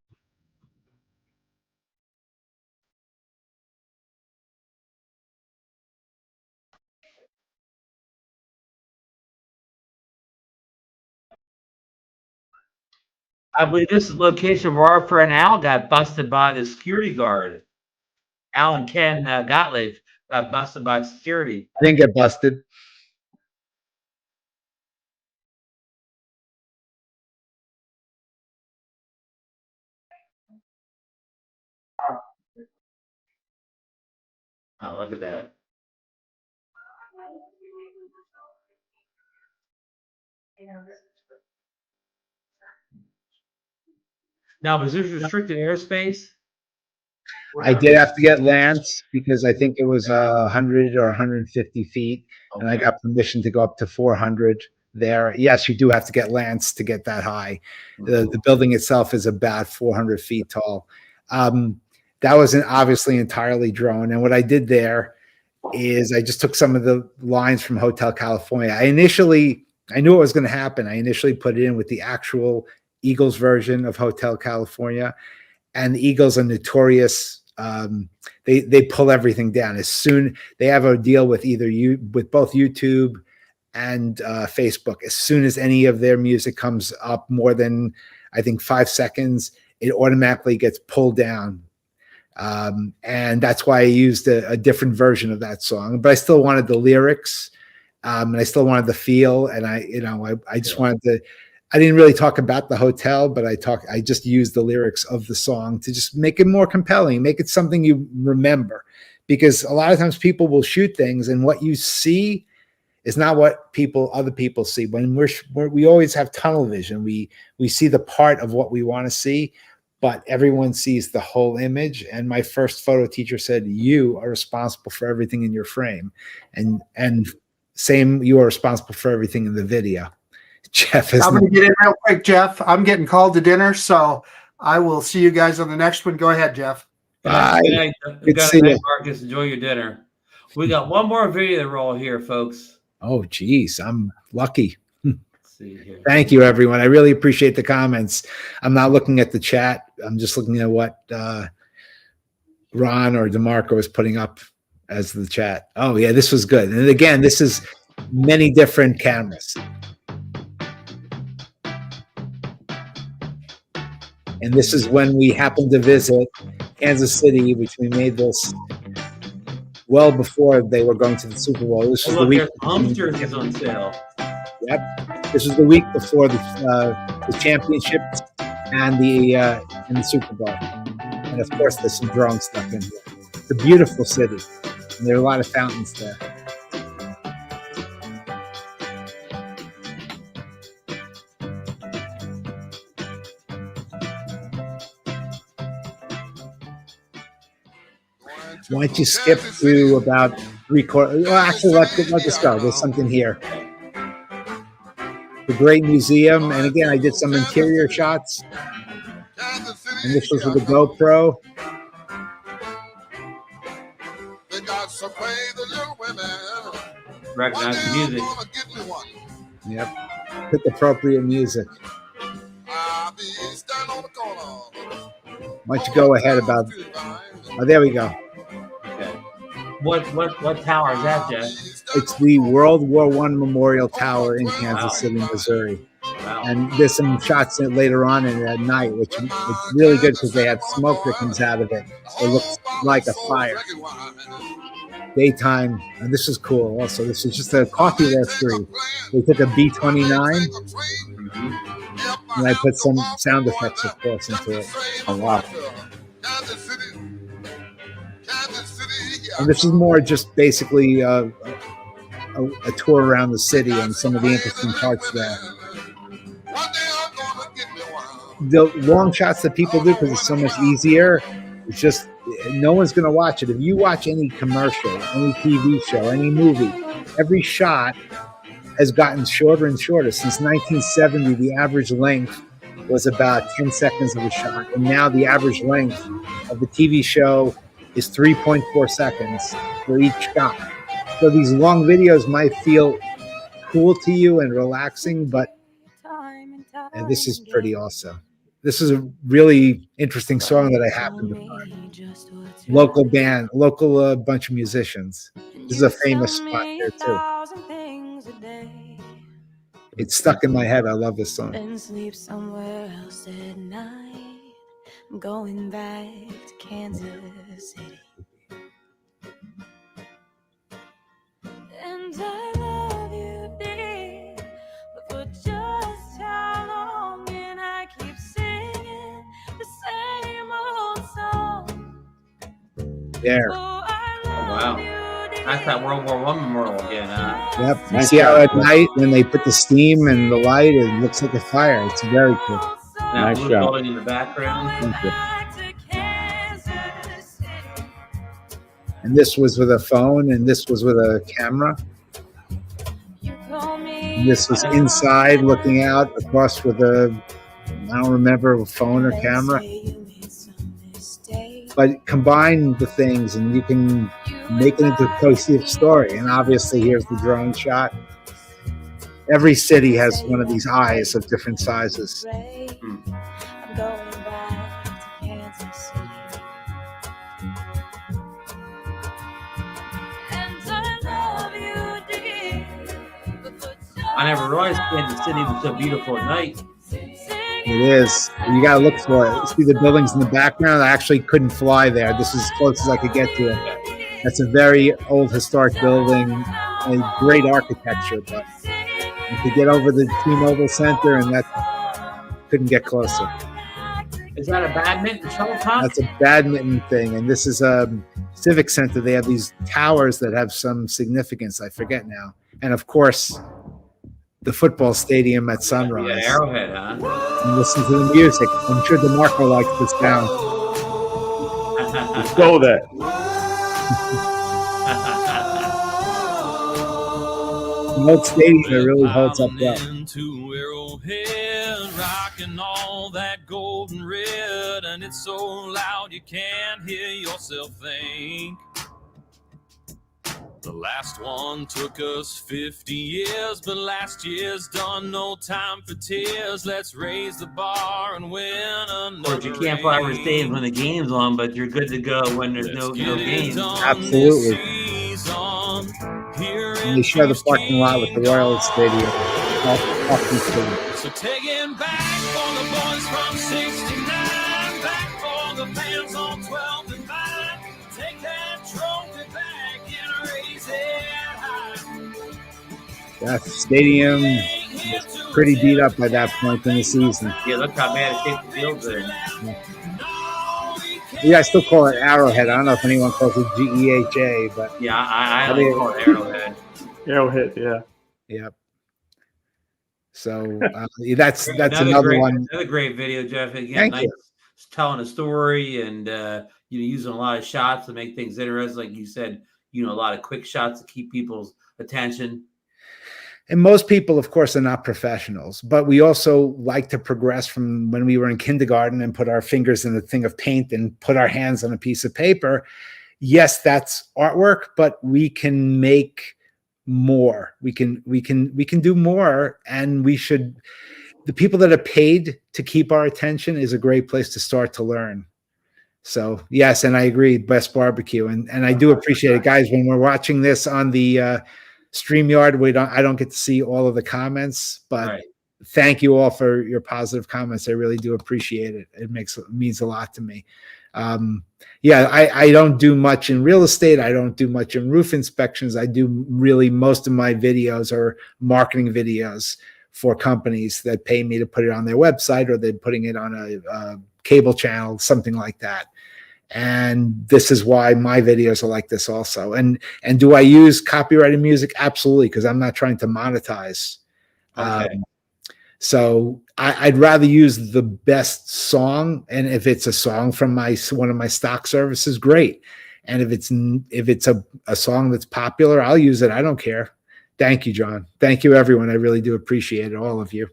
I believe this is location where our friend Al got busted by the security guard. Al and Ken Gottlieb got busted by security. I didn't get busted. Oh, look at that. Now, was this restricted airspace? I did have to get Lance because I think it was 100 or 150 feet, and I Okay. got permission to go up to 400 there. Yes, you do have to get Lance to get that high. The building itself is about 400 feet tall. That wasn't obviously entirely drone. And what I did there is I just took some of the lines from Hotel California. I knew it was going to happen. I initially put it in with the actual Eagles version of Hotel California, and the Eagles are notorious. They pull everything down as soon they have a deal with with both YouTube and Facebook. As soon as any of their music comes up more than I think 5 seconds, it automatically gets pulled down. And that's why I used a different version of that song, but I still wanted the lyrics, and I still wanted the feel. And I just wanted to, I didn't really talk about the hotel, but I just used the lyrics of the song to just make it more compelling, make it something you remember, because a lot of times people will shoot things and what you see is not what other people see. When we always have tunnel vision, we see the part of what we want to see, but everyone sees the whole image. And my first photo teacher said, you are responsible for everything in your frame. And same, you are responsible for everything in the video. Jeff is. I'm going to get in real quick, Jeff. I'm getting called to dinner, so I will see you guys on the next one. Go ahead, Jeff. Bye. Good night, Good to see you. Marcus. Enjoy your dinner. We got one more video to roll here, folks. Oh, geez. I'm lucky. See here. Thank you, everyone. I really appreciate the comments. I'm not looking at the chat. I'm just looking at what Ron or DeMarco is putting up as the chat. Oh, yeah, this was good. And again, this is many different cameras. And this is when we happened to visit Kansas City, which we made this well before they were going to the Super Bowl. This was the week. Humsters is on sale. Yep. This was the week before the championship and the Super Bowl. And of course, there's some drone stuff in here. It's a beautiful city, and there are a lot of fountains there. Why don't you skip to about 3/4? Well, actually, let us go. There's something here. The Great Museum. And again, I did some interior shots. And this was with the GoPro. Recognize the music. Yep. Pick appropriate music. Why don't you go ahead about... Oh, there we go. Okay. What tower is that, Jeff? It's the World War I Memorial Tower in Kansas City, Missouri. Wow. And there's some shots later on in at night, which is really good because they had smoke that comes out of it. It looks like a fire. Daytime, and this is cool also. This is just a coffee roastery. They took a B-29, and I put some sound effects, of course, into it. Oh, wow. And this is more just basically a tour around the city and some of the interesting parts there. The long shots that people do, because it's so much easier, it's just no one's going to watch it. If you watch any commercial, any TV show, any movie, every shot has gotten shorter and shorter. Since 1970, the average length was about 10 seconds of a shot. And now the average length of the TV show is 3.4 seconds for each shot. So these long videos might feel cool to you and relaxing, but and this is pretty awesome. This is a really interesting song that I happened to find. Local band, local bunch of musicians. This is a famous spot here too. It's stuck in my head. I love this song. And sleep somewhere else at night. I'm going back to Kansas City. And I love you, dear, but for just how long? And I keep singing the same old song. There. Oh, I love wow. That's that World War I memorial again, huh? Yep. You Nice see how shot. at night when they put the steam and the light, it looks like a fire. It's very cool. That Nice blue shot. building in the background. Thank you. And this was with a phone, and this was with a camera. And this was inside looking out across with a, I don't remember, a phone or camera. But combine the things and you can make it into a cohesive story. And obviously here's the drone shot. Every city has one of these eyes of different sizes. I never realized Kansas City was so beautiful at night. It is. You got to look for it. See the buildings in the background? I actually couldn't fly there. This is as close as I could get to it. That's a very old historic building, a great architecture, but you could get over the T-Mobile Center and that couldn't get closer. Is that a badminton shuttlecock? That's a badminton thing. And this is a civic center. They have these towers that have some significance. I forget now. And of course, the football stadium at sunrise. Yeah, Arrowhead, huh? And listen to the music. I'm sure DeMarco likes this sound. Stole that. The old stadium that really holds up well. Into Arrowhead, rocking all that golden red, and it's so loud you can't hear yourself think. The last one took us 50 years, but last year's done. No time for tears. Let's raise the bar and win another. Of course, you can't fly over stage when the game's on, but you're good to go when there's no games. Absolutely. And they share the parking lot with the Royal Stadium. So taking back for the boys from 69, back for the fans on 12 and 9. Take that trophy back and raise it high. That stadium was pretty beat up by that point in the season. Yeah, look how bad it shape the field's in. Yeah, I still call it Arrowhead. I don't know if anyone calls it GEHA, but Yeah, I only call it Arrowhead. Arrowhead, yeah. yep. So that's another great, one. Another great video, Jeff. Again, Thank nice you. telling a story and using a lot of shots to make things interesting. Like you said, a lot of quick shots to keep people's attention. And most people, of course, are not professionals, but we also like to progress from when we were in kindergarten and put our fingers in a thing of paint and put our hands on a piece of paper. Yes, that's artwork, but we can make more. We can do more, and we should. The people that are paid to keep our attention is a great place to start to learn. So yes, and I agree, best barbecue, and I do appreciate it, guys. When we're watching this on the StreamYard, I don't get to see all of the comments, but Right. Thank you all for your positive comments. I really do appreciate it. It means a lot to me. I don't do much in real estate. I don't do much in roof inspections. I do really most of my videos are marketing videos for companies that pay me to put it on their website, or they're putting it on a cable channel, something like that. And this is why my videos are like this also. And do I use copyrighted music? Absolutely, because I'm not trying to monetize. Okay. So I'd rather use the best song, and if it's a song from one of my stock services, great. And if it's a song that's popular, I'll use it. I don't care. Thank you, John. Thank you, everyone. I really do appreciate it, all of you.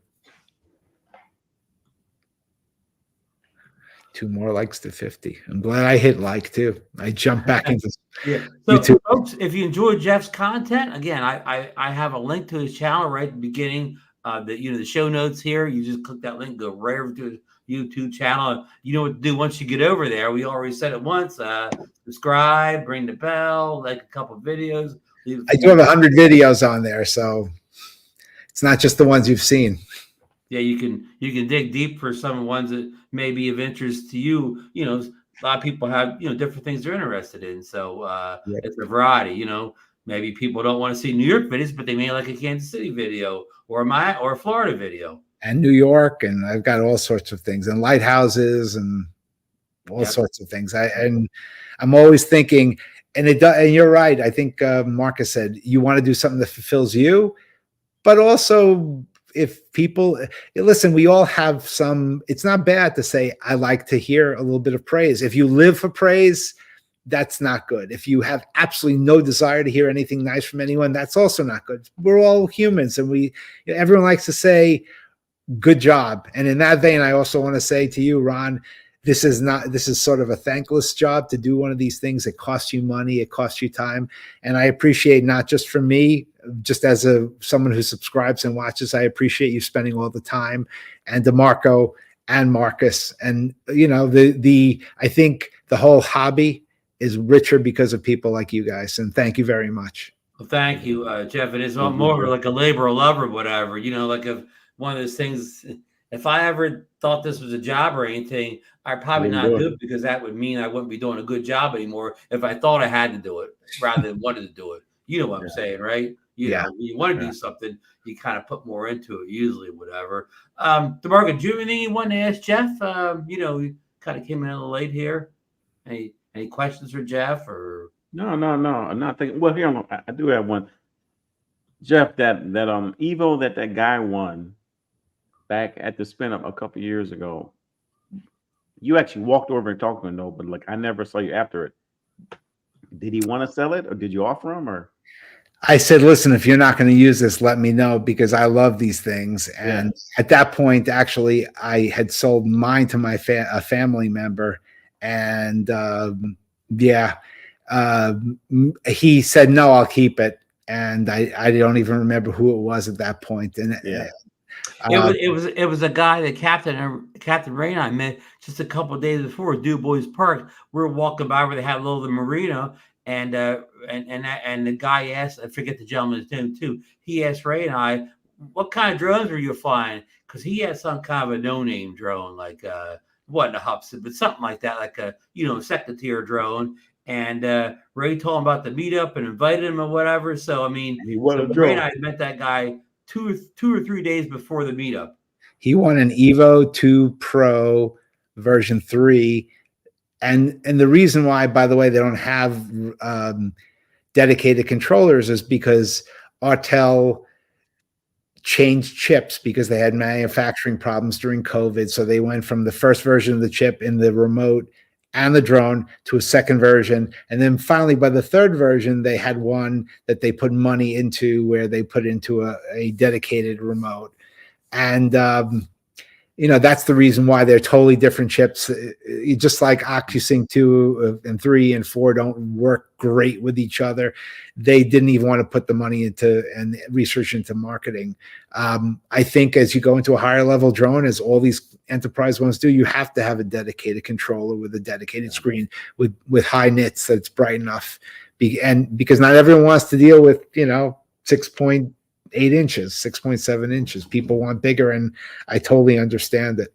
2 more likes to 50. I'm glad I hit like too. I jumped back into Yeah. So, YouTube. folks, if you enjoyed Jeff's content, again, I have a link to his channel right at the beginning. The show notes here. You just click that link, go right over to his YouTube channel. You know what to do once you get over there. We already said it once. Subscribe, ring the bell, like a couple of videos. I do have 100 videos on there, so it's not just the ones you've seen. Yeah, you can dig deep for some ones that may be of interest to you. A lot of people have different things they're interested in, so it's a variety. Maybe people don't want to see New York videos, but they may like a Kansas City video or a Florida video. And New York, and I've got all sorts of things, and lighthouses and all sorts of things. I'm always thinking, And it does, and you're right. I think Marcus said you want to do something that fulfills you, but also if people listen, we all have some. It's not bad to say I like to hear a little bit of praise. If you live for praise, that's not good. If you have absolutely no desire to hear anything nice from anyone, that's also not good. We're all humans, and everyone likes to say good job. And in that vein, I also want to say to you, Ron, this is sort of a thankless job to do one of these things. It costs you money, it costs you time. And I appreciate, not just for me, just as someone who subscribes and watches, I appreciate you spending all the time, and DeMarco and Marcus. And I think the whole hobby is richer because of people like you guys. And thank you very much. Well, thank you, Jeff. It is more like a labor of love or whatever, like one of those things. If I ever thought this was a job or anything, I'd probably not do it, because that would mean I wouldn't be doing a good job anymore if I thought I had to do it rather than wanted to do it. You know what I'm saying, right? You know, you want to do something, you kind of put more into it, usually, whatever. DeMarco, do you have anything you want to ask Jeff? You kind of came in a little late here. Any questions for Jeff? Or No. I'm not thinking. Well, here I do have one. Jeff, that Evo that guy won back at the spin up a couple years ago, you actually walked over and talked to him, though, but like I never saw you after it. Did he want to sell it, or did you offer him? Or I said, listen, if you're not going to use this, let me know, because I love these things. And at that point, actually, I had sold mine to my a family member, and he said, no, I'll keep it. And I don't even remember who it was at that point. And it was a guy that Captain Ray and I met just a couple of days before at DuBois Park. We were walking by where they had a little of the marina, and the guy asked, I forget the gentleman's name too. He asked Ray and I, what kind of drones were you flying? Because he had some kind of a no-name drone, like wasn't a Hubson, but something like that, like a second tier drone. And Ray told him about the meetup and invited him or whatever. So I mean, Ray and I met that guy two or 3 days before the meetup. He won an Evo 2 Pro version 3. And the reason why, by the way, they don't have dedicated controllers is because Autel changed chips because they had manufacturing problems during COVID. So they went from the first version of the chip in the remote and the drone to a second version. And then finally, by the third version, they had one that they put money into, where they put into a dedicated remote. And, that's the reason why they're totally different chips. Just like OcuSync 2 and 3 and 4 don't work great with each other. They didn't even want to put the money into and research into marketing. I think as you go into a higher level drone, as all these enterprise ones do, you have to have a dedicated controller with a dedicated screen with high nits that's bright enough. And because not everyone wants to deal with, 6.8 inches, 6.7 inches. People want bigger, and I totally understand it.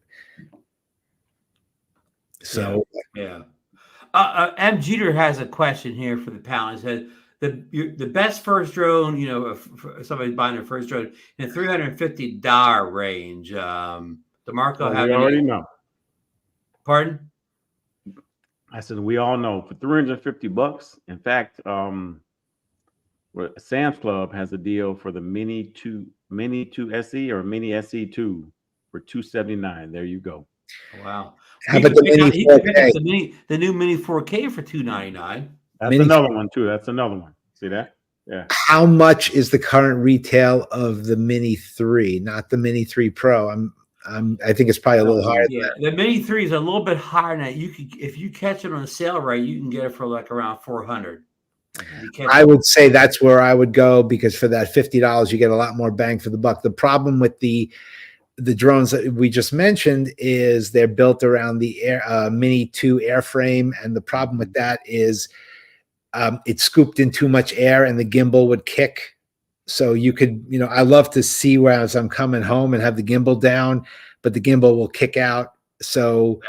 So, M. Jeter has a question here for the panel. He said, the best first drone, if somebody's buying their first drone in the $350 range. DeMarco, we already know. Pardon? I said we all know for $350. In fact, Sam's Club has a deal for the Mini 2 SE or Mini SE2 for $279. There you go. Wow. How about the Mini 4K? The new Mini 4K for $299. That's another one too. That's another one. See that? Yeah. How much is the current retail of the Mini 3, not the Mini 3 Pro? I think it's probably a little higher. Yeah, the Mini 3 is a little bit higher than that. If you catch it on a sale right, you can get it for like around $400. I would say that's where I would go, because for that $50, you get a lot more bang for the buck. The problem with the drones that we just mentioned is they're built around the Mini 2 airframe, and the problem with that is it scooped in too much air and the gimbal would kick. So you could, I love to see where as I'm coming home and have the gimbal down, but the gimbal will kick out. So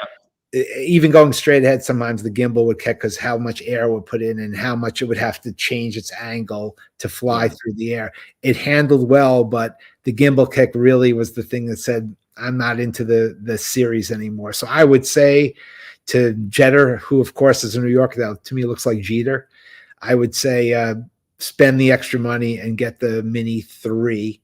even going straight ahead, sometimes the gimbal would kick because how much air would put in and how much it would have to change its angle to fly through the air. It handled well, but the gimbal kick really was the thing that said, I'm not into the series anymore. So I would say to Jeter, who of course is in New York, that to me looks like Jeter. I would say spend the extra money and get the Mini 3.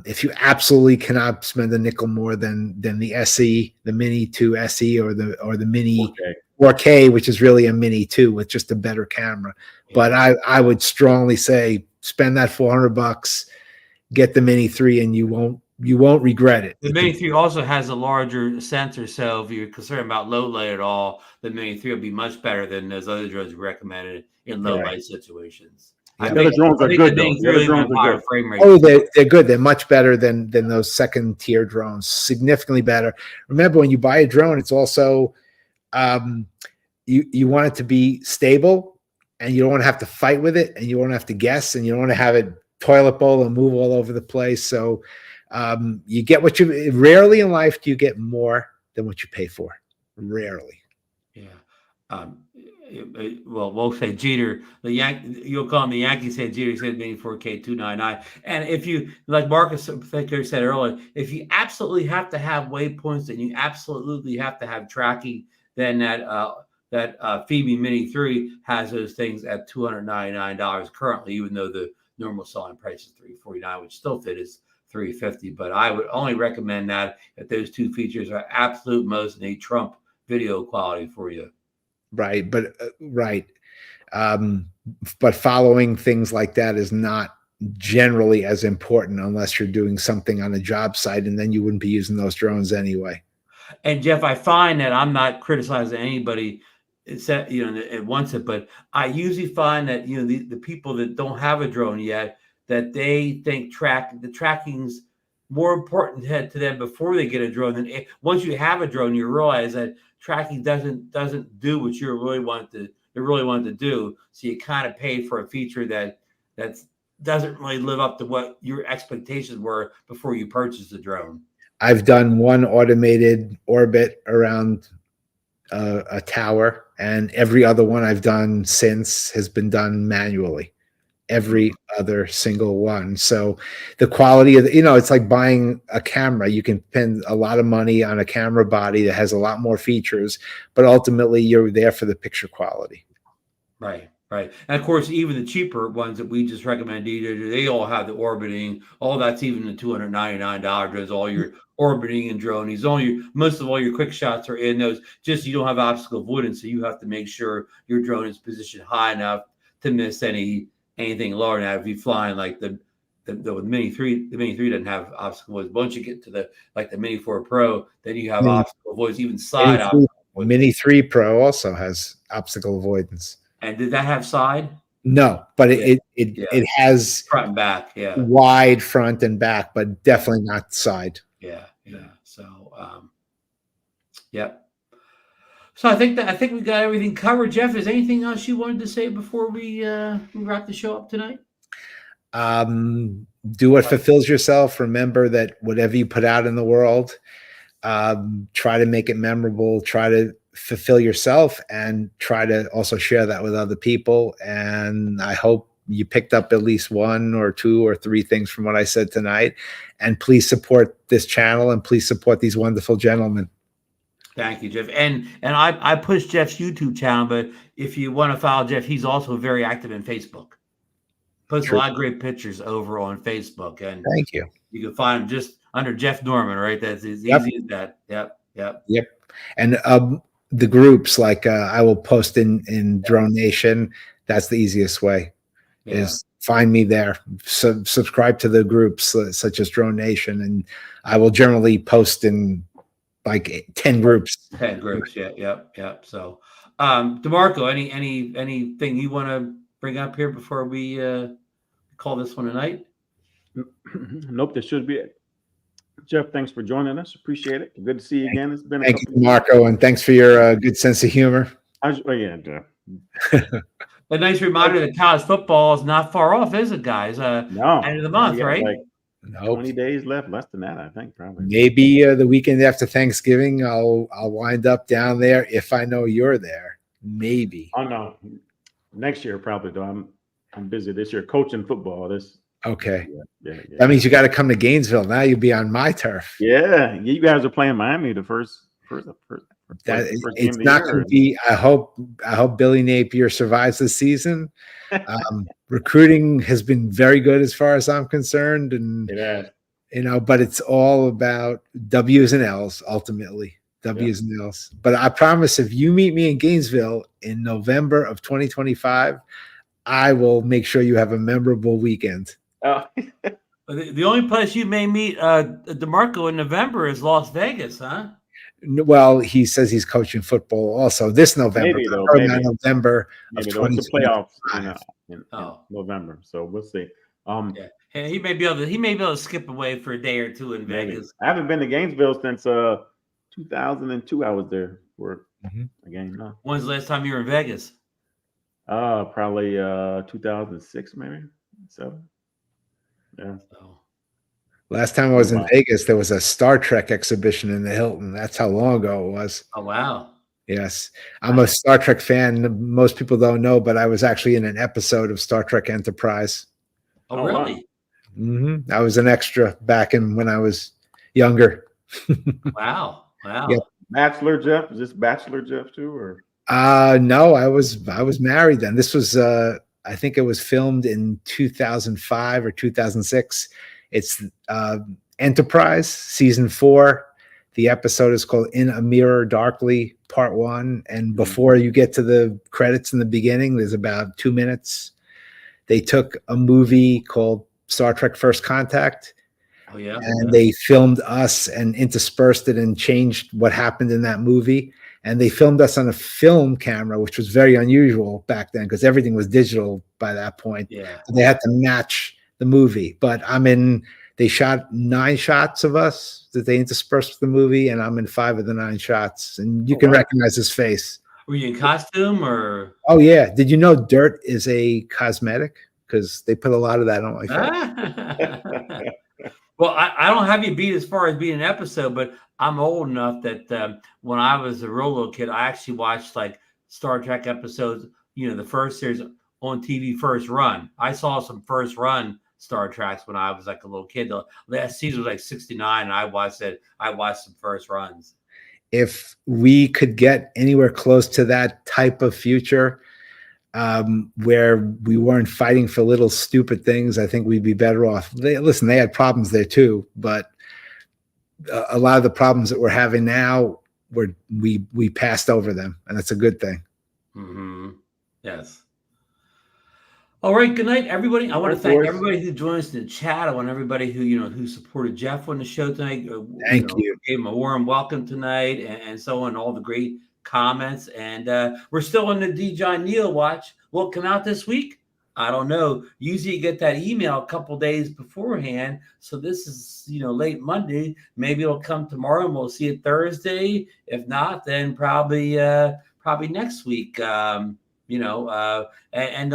If you absolutely cannot spend a nickel more than the SE, the Mini 2 SE, or the Mini 4K, which is really a Mini 2 with just a better camera. Yeah. But I would strongly say spend that $400, get the Mini 3, and you won't regret it. The Mini 3 also has a larger sensor, so if you're concerned about low light at all, the Mini 3 will be much better than those other drones we recommended in low light situations. Yeah. The other drones are good, though. The other drones are good. Frame rate. Oh, they're good. They're much better than those second tier drones. Significantly better. Remember, when you buy a drone, it's also you want it to be stable, and you don't want to have to fight with it, and you don't have to guess, and you don't want to have it toilet bowl and move all over the place. So you get what you. Rarely in life do you get more than what you pay for. Rarely. Yeah. Well, we'll say Jeter, you'll call him the Yankees say Jeter said Mini 4K 299. And if you, like Marcus Thicker said earlier, if you absolutely have to have waypoints and you absolutely have to have tracking, then that Phoebe Mini 3 has those things at $299 currently, even though the normal selling price is $349, which still fit is $350. But I would only recommend that if those two features are absolute most and they trump video quality for you. Right, but but following things like that is not generally as important unless you're doing something on a job site, and then you wouldn't be using those drones anyway. And Jeff, I find that I'm not criticizing anybody it wants it, but I usually find that the people that don't have a drone yet, that they think the tracking's more important to them before they get a drone. Than once you have a drone, you realize that tracking doesn't do what you really want to do. So you kind of pay for a feature that doesn't really live up to what your expectations were before you purchased the drone. I've done one automated orbit around a tower, and every other one I've done since has been done manually. Every other single one. So the quality of it's like buying a camera. You can spend a lot of money on a camera body that has a lot more features, but ultimately you're there for the picture quality. Right. And of course, even the cheaper ones that we just recommend, they all have the orbiting. All that's even the $299 drones. All your orbiting and droning. Most of all your quick shots are in those. Just you don't have obstacle avoidance, so you have to make sure your drone is positioned high enough to miss anything lower than that. If you're flying like the Mini 3, the Mini 3 doesn't have obstacle avoidance. Once you get to the Mini 4 Pro, then you have obstacle avoidance, even side obstacle avoidance. Mini 3 Pro also has obstacle avoidance. And did that have side? No, but it has front and back, wide front and back, but definitely not side. Yeah. So, yep. So I think we got everything covered. Jeff, is anything else you wanted to say before we wrap the show up tonight? Do what fulfills yourself. Remember that whatever you put out in the world, try to make it memorable, try to fulfill yourself, and try to also share that with other people. And I hope you picked up at least one or two or three things from what I said tonight. And please support this channel, and please support these wonderful gentlemen. Thank you, Jeff. And I pushed Jeff's YouTube channel, but if you want to follow Jeff, he's also very active in Facebook. Posts a lot of great pictures over on Facebook. And thank you. You can find him just under Jeff Norman, right? That's as easy as that. Yep. And the groups, like I will post in DroneNation. That's the easiest way. Is find me there. Subscribe to the groups such as DroneNation, and I will generally post in like 10 groups. 10 groups, yep. So, DeMarco, anything you want to bring up here before we call this one a night? Nope, this should be it. Jeff, thanks for joining us. Appreciate it. Good to see you again. It's been thank you, Marco, and thanks for your good sense of humor. Jeff. A nice reminder that college football is not far off, is it, guys? No, end of the month, right? No, 20 days left, less than that, I think, probably. Maybe the weekend after Thanksgiving, I'll wind up down there if I know you're there. Maybe. Oh no, next year probably though. I'm busy this year coaching football. Okay. Yeah. That means you got to come to Gainesville. Now you'll be on my turf. Yeah, you guys are playing Miami the first That First game it's of the not year, going to be. I hope Billy Napier survives this season. Recruiting has been very good as far as I'm concerned, and but it's all about W's and L's ultimately. W's and L's. But I promise, if you meet me in Gainesville in November of 2025, I will make sure you have a memorable weekend. Oh. The only place you may meet DeMarco in November is Las Vegas, huh? Well, he says he's coaching football also this November. Maybe though, November of maybe though. It's the playoffs in Oh. November, so we'll see. Yeah, and he may be able to skip away for a day or two in Vegas. I haven't been to Gainesville since 2002. I was there for a game. No. When's the last time you were in Vegas? Probably 2006, maybe. So, yeah. Oh. Last time I was in Vegas, there was a Star Trek exhibition in the Hilton. That's how long ago it was. Oh, wow. Yes. I'm a Star Trek fan. Most people don't know, but I was actually in an episode of Star Trek Enterprise. Oh, really? Wow. I was an extra back when I was younger. Wow. Yep. Bachelor Jeff? Is this Bachelor Jeff too, or? No, I was married then. This was I think it was filmed in 2005 or 2006. It's Enterprise season 4. The episode is called In a Mirror Darkly Part 1. And before you get to the credits in the beginning, there's about 2 minutes. They took a movie called Star Trek First Contact. Oh, yeah. And they filmed us and interspersed it and changed what happened in that movie. And they filmed us on a film camera, which was very unusual back then because everything was digital by that point. Yeah. So they had to match the movie. But they shot 9 shots of us that they interspersed with the movie, and I'm in 5 of the 9 shots. And you can recognize his face. Were you in costume or? Oh, yeah. Did you know dirt is a cosmetic? Because they put a lot of that on my face. Well, I don't have you beat as far as being an episode, but I'm old enough that when I was a real little kid, I actually watched like Star Trek episodes, the first series on TV first run. I saw some first run Star Treks when I was like a little kid. The last season was like 69, and I watched some first runs. If we could get anywhere close to that type of future, where we weren't fighting for little stupid things, I think we'd be better off. They had problems there too, but a lot of the problems that we're having now, we passed over them, and that's a good thing. Mm-hmm. Yes. All right. Good night, everybody. I want to thank everybody who joined us in the chat. I want everybody who supported Jeff on the show tonight. Thank you. Gave him a warm welcome tonight, and so on. All the great comments, and we're still on the DJI Neo watch. Will it come out this week? I don't know. Usually you get that email a couple days beforehand. So this is, late Monday. Maybe it'll come tomorrow and we'll see it Thursday. If not, then probably next week. And the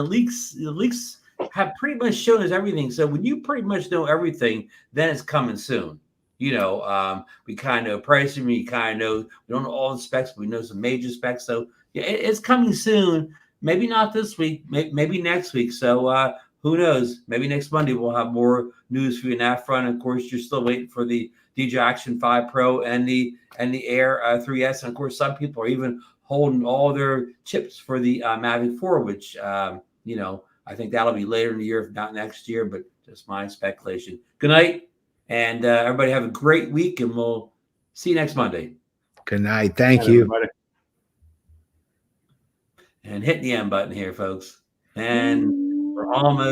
leaks have pretty much shown us everything. So when you pretty much know everything, then it's coming soon. We kind of know pricing. We kind of know, we don't know all the specs, but we know some major specs. So yeah, it's coming soon. Maybe not this week, maybe next week. So who knows? Maybe next Monday we'll have more news for you in that front. Of course, you're still waiting for the DJI Action 5 Pro and the Air 3S. And of course, some people are even holding all their chips for the Mavic 4, which I think that'll be later in the year, if not next year. But just my speculation. Good night, and everybody have a great week, and we'll see you next Monday. Good night. Thank you. Everybody. And hit the end button here, folks. And we're almost